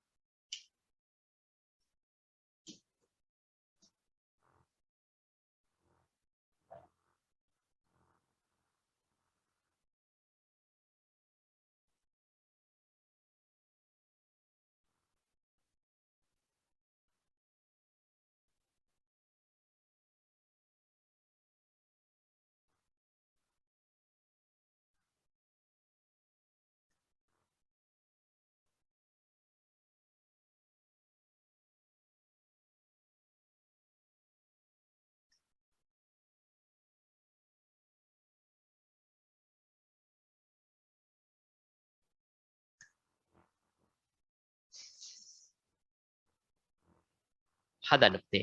හදන්න පුතේ.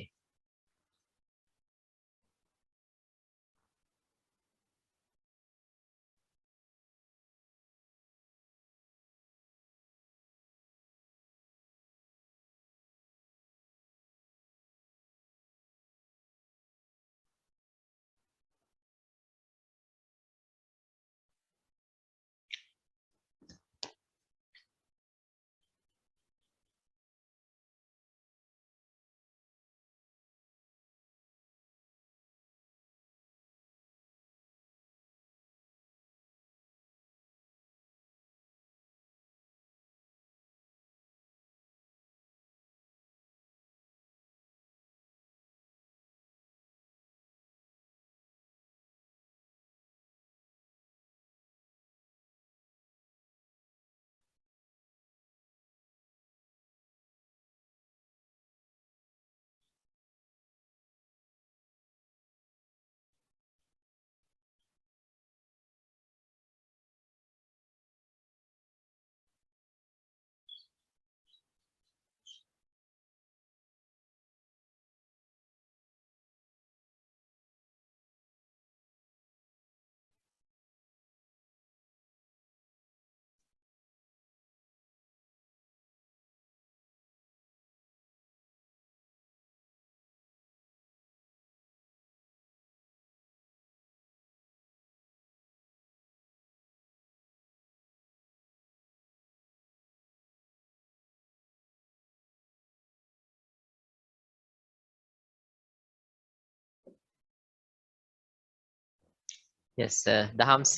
Yes, දහම් C.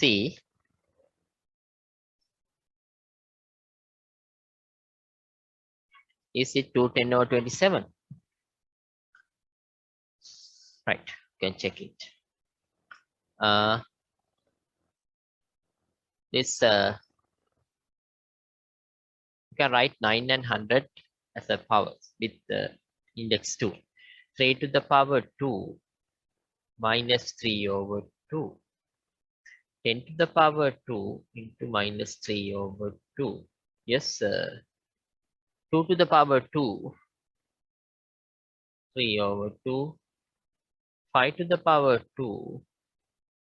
Is it 210 or 27? Right, you can check it. This you can write 9 and 100 as a powers with the index 2. 3 to the power 2 minus 3/2. 10 to the power 2 into minus 3/2. Yes, 2 to the power 2, 3/2. 5 to the power 2,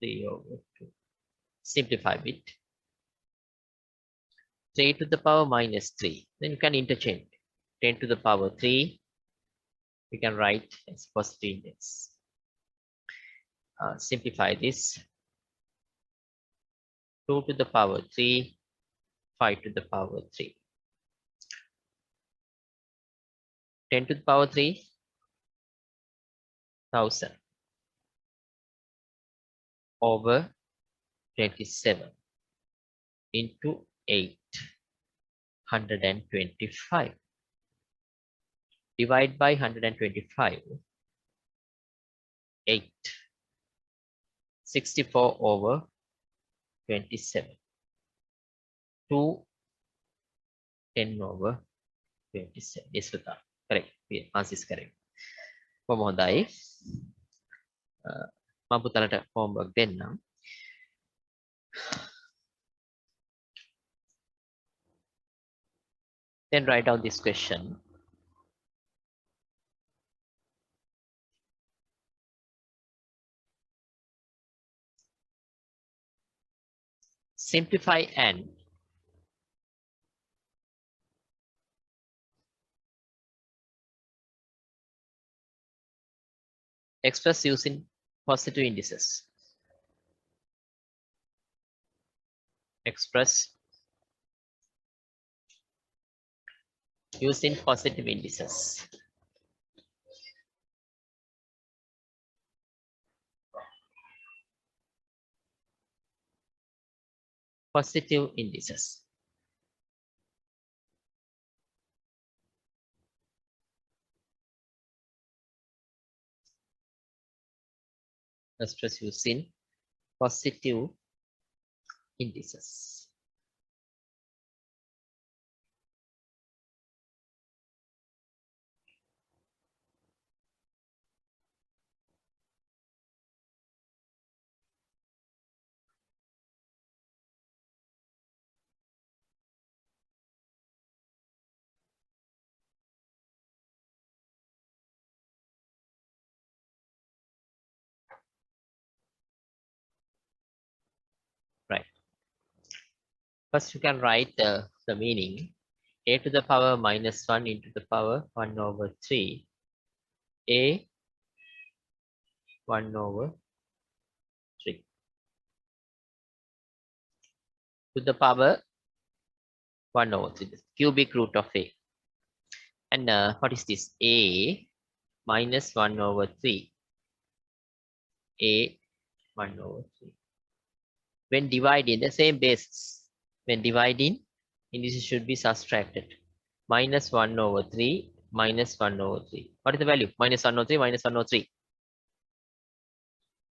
3/2. Simplify it. 3 to the power minus 3. Then you can interchange. 10 to the power 3, we can write as positive index. Simplify this. 2 to the power 3, 5 to the power 3. 10 to the power 3, 1000 over 27 into 825. Divide by 125. 8. 64 over 27. 2 10 over 27. Yes, Vita. Correct. Yeah, answer is correct. කොහොමදයි? මම පුතාලට homework දෙන්නම්. Then write down this question. Simplify and express using positive indices. Express using positive indices. Positive indices. Express using positive indices. Right. First, you can write the meaning. A to the power minus 1 into the power 1 over 3. A 1 over 3. To the power 1 over 3. The cubic root of A. And what is this? A minus 1 over 3. A 1 over 3. When dividing the same basis, when dividing, indices should be subtracted. Minus 1 over 3, minus 1 over 3. What is the value? Minus 1 over 3, minus 1 over 3.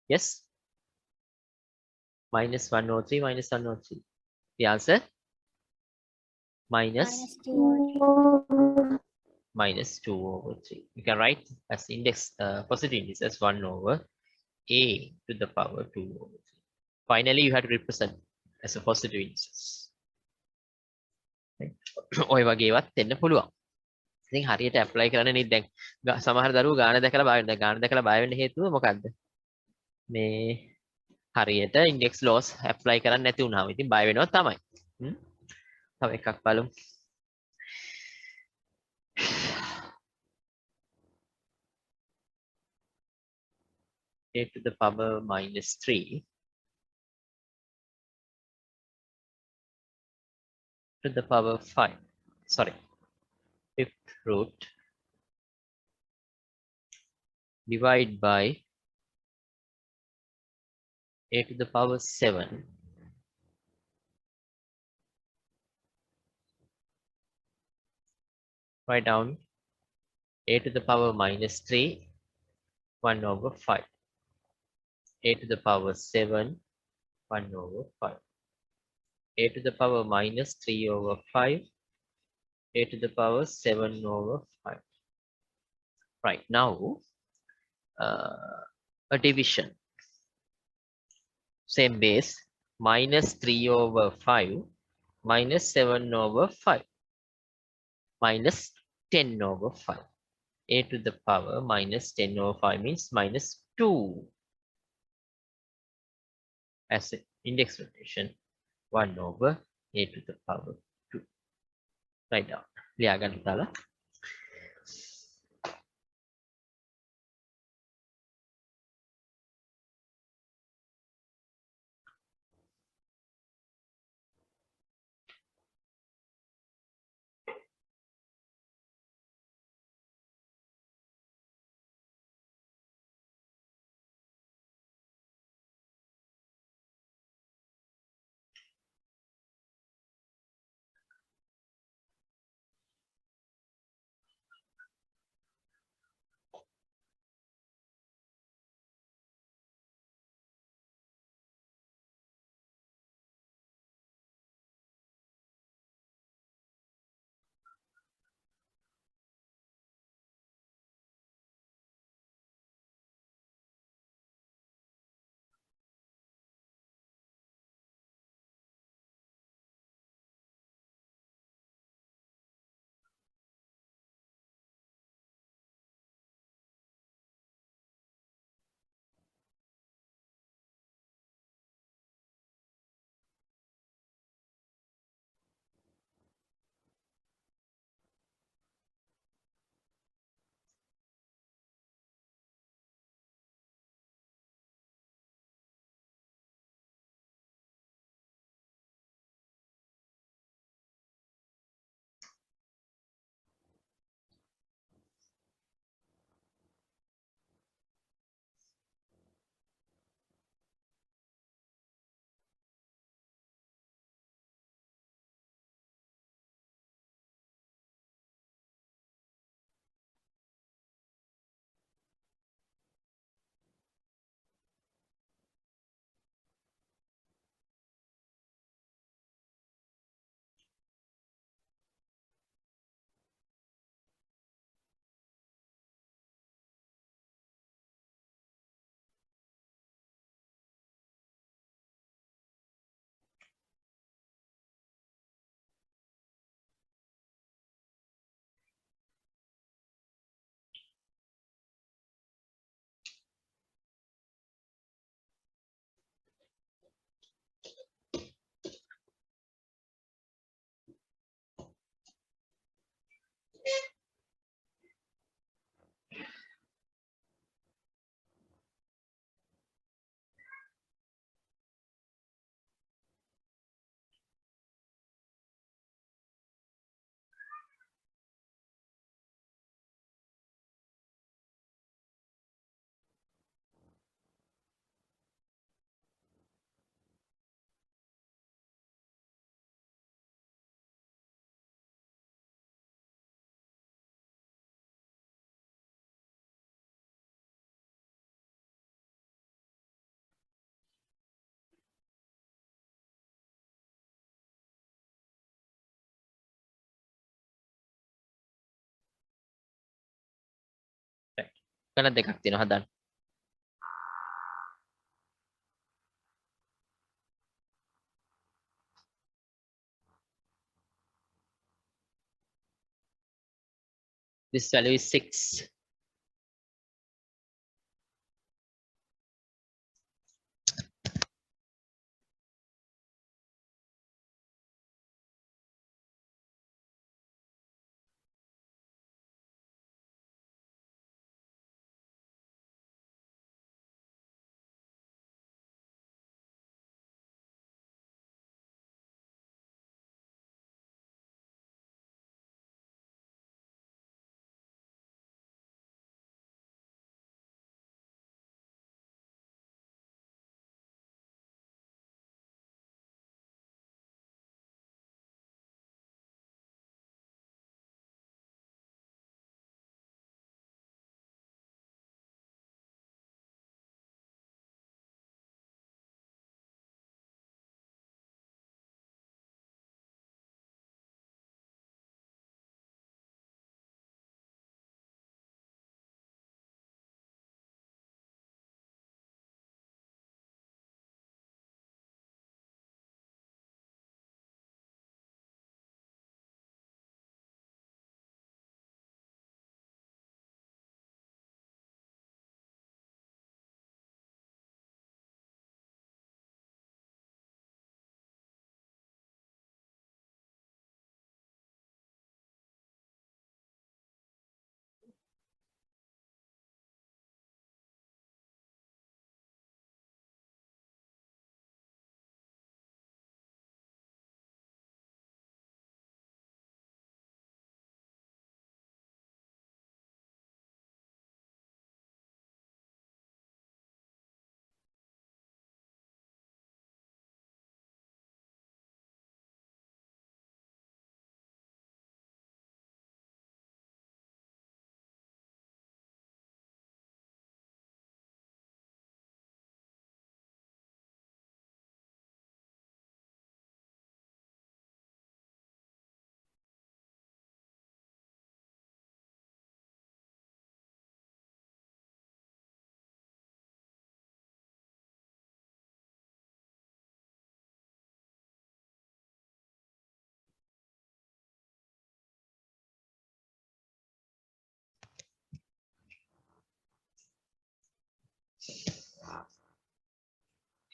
Yes? Minus 1 over 3, minus 1 over 3. The answer? Minus 2 over 3. You can write as index, positive index as 1 over A to the power 2 over 3. Finally, you have to represent as a positive indices. ඔය වගේවත් දෙන්න පුළුවන්. ඉතින් හරියට apply කරන්න නේ දැන් සමහර දරුවෝ ගාන දැකලා බය වෙනවා. ගාන දැකලා බය වෙන්න හේතුව මොකද්ද? මේ හරියට ඉන්ඩෙක්ස් ලෝස් ඇප්ලයි කරන්න නැති වුණාම ඉතින් බය වෙනවා තමයි. තව එකක් බලමු. A to the power minus 3 to the power 5. Sorry. Fifth root divide by A to the power 7 write down A to the power minus 3 1 over 5. A to the power 7 1 over 5. A to the power minus 3 over 5. A to the power 7 over 5. Right now, a division. Same base, minus 3 over 5, minus 7 over 5, minus 10 over 5. A to the power minus 10 over 5 means minus 2. As an index notation, 1 over A to the power 2. Write down. ලියාගන්න දාලා ගණන් දෙකක් තියෙනවා හදන්න. This value is 6.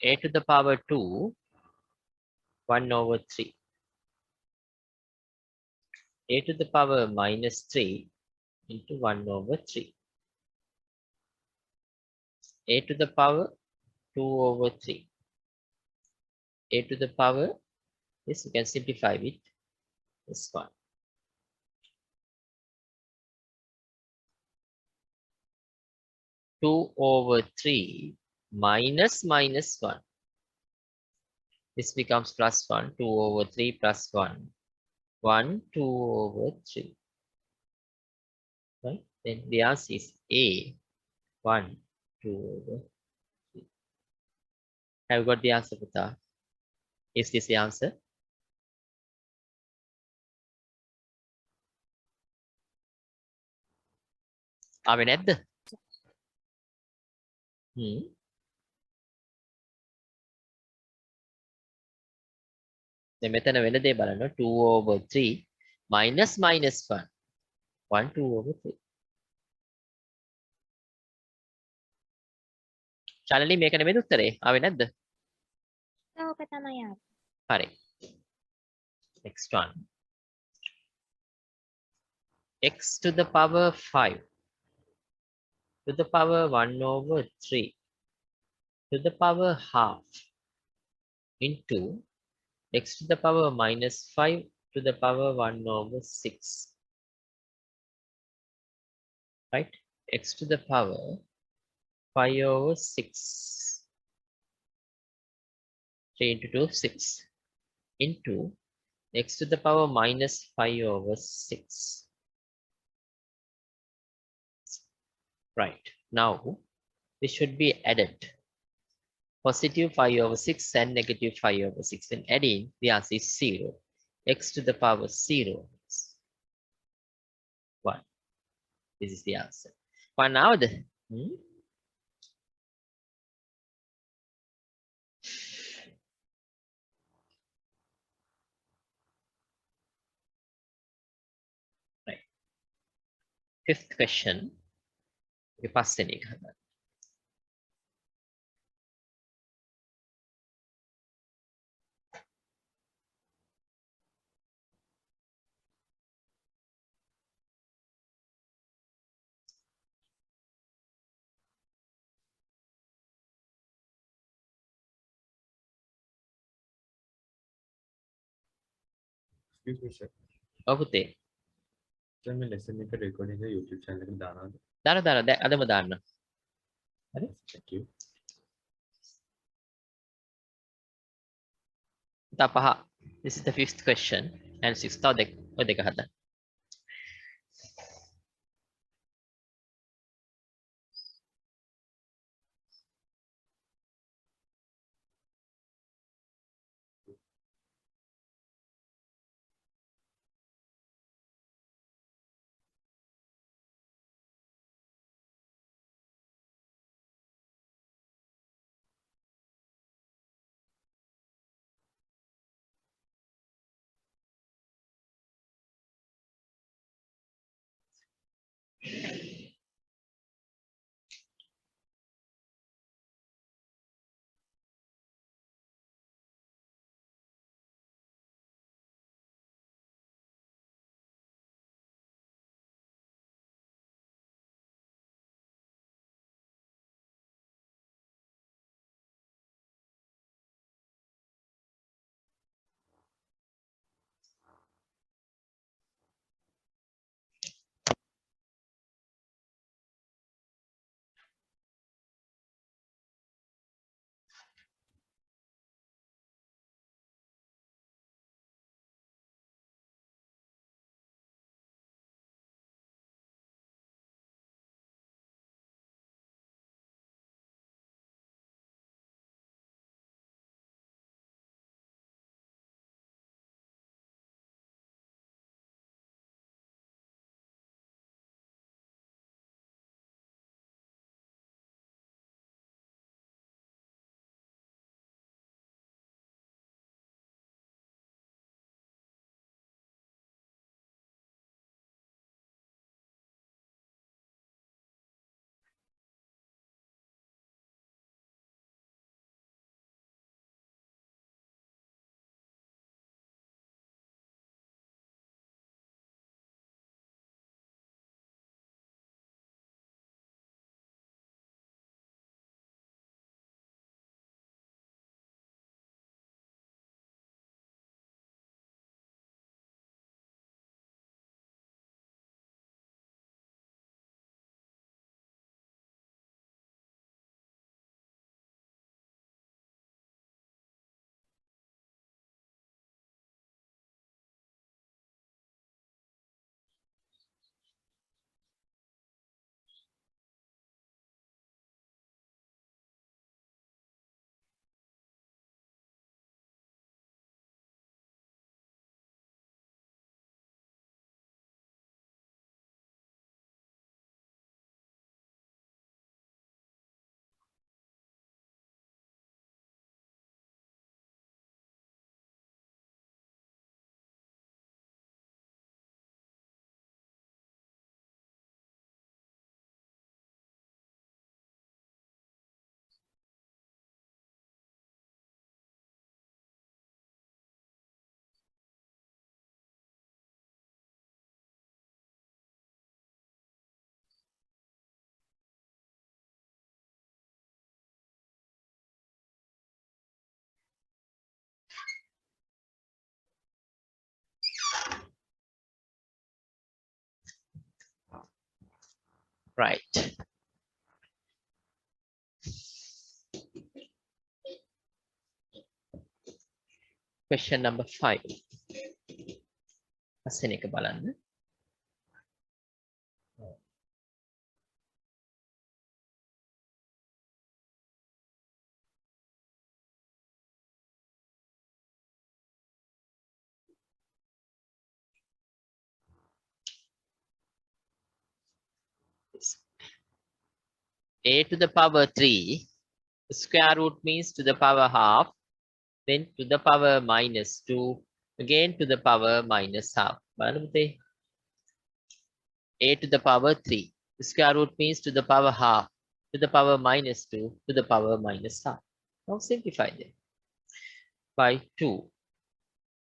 A to the power 2, 1 over 3. A to the power minus 3 into 1 over 3. A to the power 2 over 3. A to the power, this you can simplify with this one. Two over 3 minus 1. This becomes plus 1. 2 over 3 plus 1. 1, 2 over 3. Right? Then the answer is A. 1, 2 over 3. Have you got the answer, Putha? Is this the answer? ආවේ නැද්ද? දැන් මෙතන වෙන දේ බලන්න 2 over 3 minus 1. 1, 2 over 3. ශාලිනී මේක නෙමෙයි උත්තරේ. ආවේ නැද්ද? ඕක තමයි ආවේ. හරි. Next one. X to the power 5 to the power 1 over 3 to the power half into x to the power minus 5 to the power 1 over 6. Right? X to the power 5 over 6. 3 into 2, 6. Into x to the power minus 5 over 6. Right. Now, this should be added. Positive 5 over 6 and negative 5 over 6. When adding, the answer is 0. X to the power 0 is 1. This is the answer. Now, Hmm? Right. Fifth question. පස්වෙනි එක හදන්න. Excuse me, sir. ඔව් පුතේ. Sir, मैं lesson එක recording එක YouTube channel එකට දානවාද? දාන්න අදම දාන්න. හරි? Thank you. තා පහ. This is the fifth question and sixth තව ඔය දෙක හදන්න. Right. Question number 5. පස්වෙනි එක බලන්න. a to the power 3. Square root means to the power half. Then to the power minus 2. Again to the power minus half. A to the power 3. Square root means to the power half. To the power minus 2. To the power minus half. Now simplify them. By 2.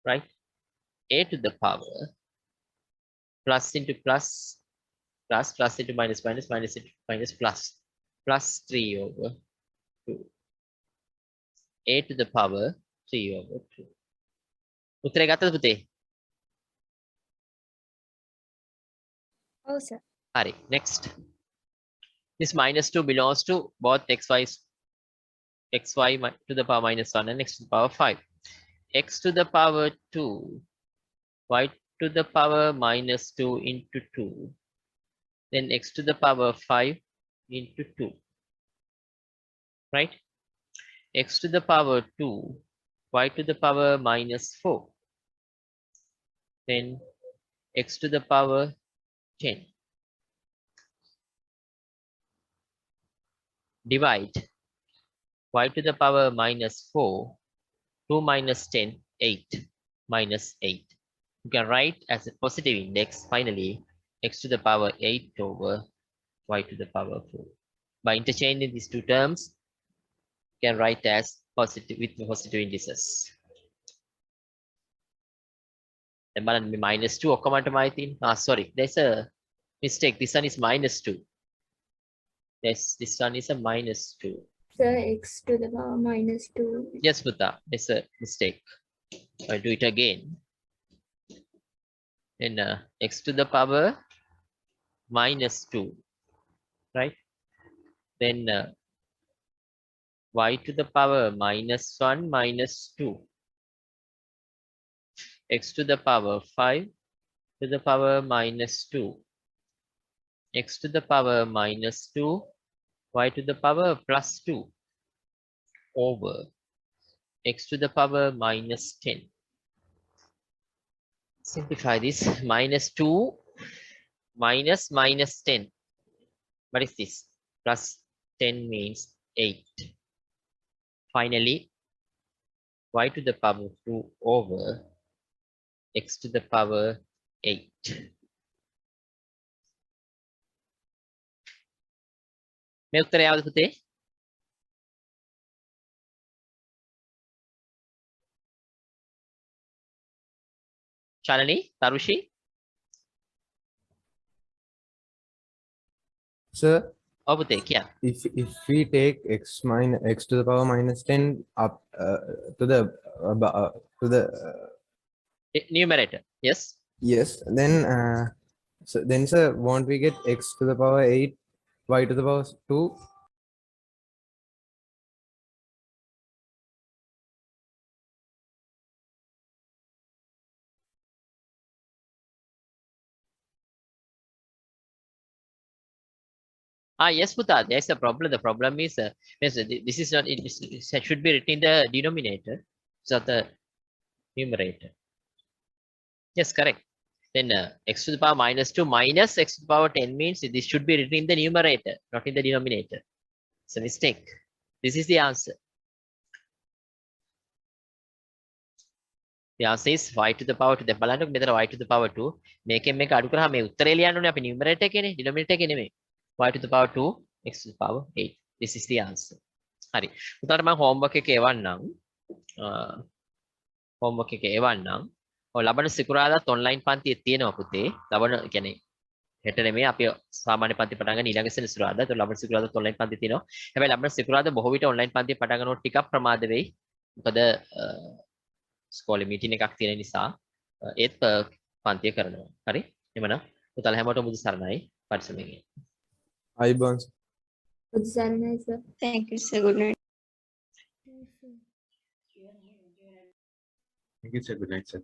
Right? A to the power plus into plus plus into minus minus minus into minus plus 3 over 2. A to the power 3 over 2. උත්තරේ ගත්තද පුතේ? ඔව් sir. හරි. Next. This minus 2 belongs to both xy to the power minus 1 and x to the power 5. X to the power 2, y to the power minus 2 into 2. Then x to the power 5 into 2. Right? X to the power 2, y to the power minus 4. Then x to the power 10. Divide y to the power minus 4, 2 minus 10, 8, minus 8. You can write as a positive index, finally, x to the power 8 over y to the power 4. By interchanging these two terms, you can write as positive with positive indices. Then minus 2 sorry, there's a mistake. This one is minus 2. Yes, this one is a minus 2. Sir, x to the power minus 2. Yes, Buddha, it's a mistake. I'll do it again. Then x to the power minus 2, right? Then y to the power minus 1 minus 2. X to the power 5 to the power minus 2. X to the power minus 2, y to the power plus 2 over x to the power minus 10. Simplify this. Minus 2 minus minus 10. What is this? Plus 10 means 8. Finally, y to the power 2 over x to the power 8. මේ උත්තරය ආවද පුතේ? Shalini, Tarushi? Sir, ඔව් පුතේ කියන්න. if we take x to the power minus 10 up to the Numerator, yes? yes, then sir, won't we get x to the power 8, y to the power 2? Yes, Puta, there's a problem. The problem is yes, this is not, it should be written in the denominator, so the numerator. Yes, correct. Then x to the power minus 2 minus x to the power 10 means this should be written in the numerator, not in the denominator. It's a mistake. This is the answer. The answer is y to the power 2. දැන් බලන්නකො මෙතන y to the power 2 මේකෙන් මේක අඩු කරාම මේ උත්තරේ ලියන්න ඕනේ අපි numerator එකේනේ, denominator එකේ නෙමෙයි. Y to the power 2 x to the power 8. This is the answer. හරි. උදාට මම homework එක එවන්නම්. homework එක එවන්නම්. ඔය ලබන සිකුරාදාත් online පන්තියේ තියෙනවා පුතේ. ලබන කියන්නේ හෙට නෙමෙයි අපි සාමාන්‍ය පන්ති පටන් ගන්න ඊළඟ සෙනසුරාදා. ඒක ලබන සිකුරාදාත් online පන්ති තියෙනවා. හැබැයි ලබන සිකුරාදා බොහෝ විට online පන්තිය පටන් ගන්නකොට ටිකක් ප්‍රමාද වෙයි. මොකද ස්කෝලේ මීටින් එකක් තියෙන නිසා ඒත් පන්තිය කරනවා. හරි? එමනම් පුතාලා හැමෝටම මුදු සරණයි. පරිස්සමෙන්. iBonds. Good sir. Thank you, sir. Good night. Thank you, sir. Good night, sir.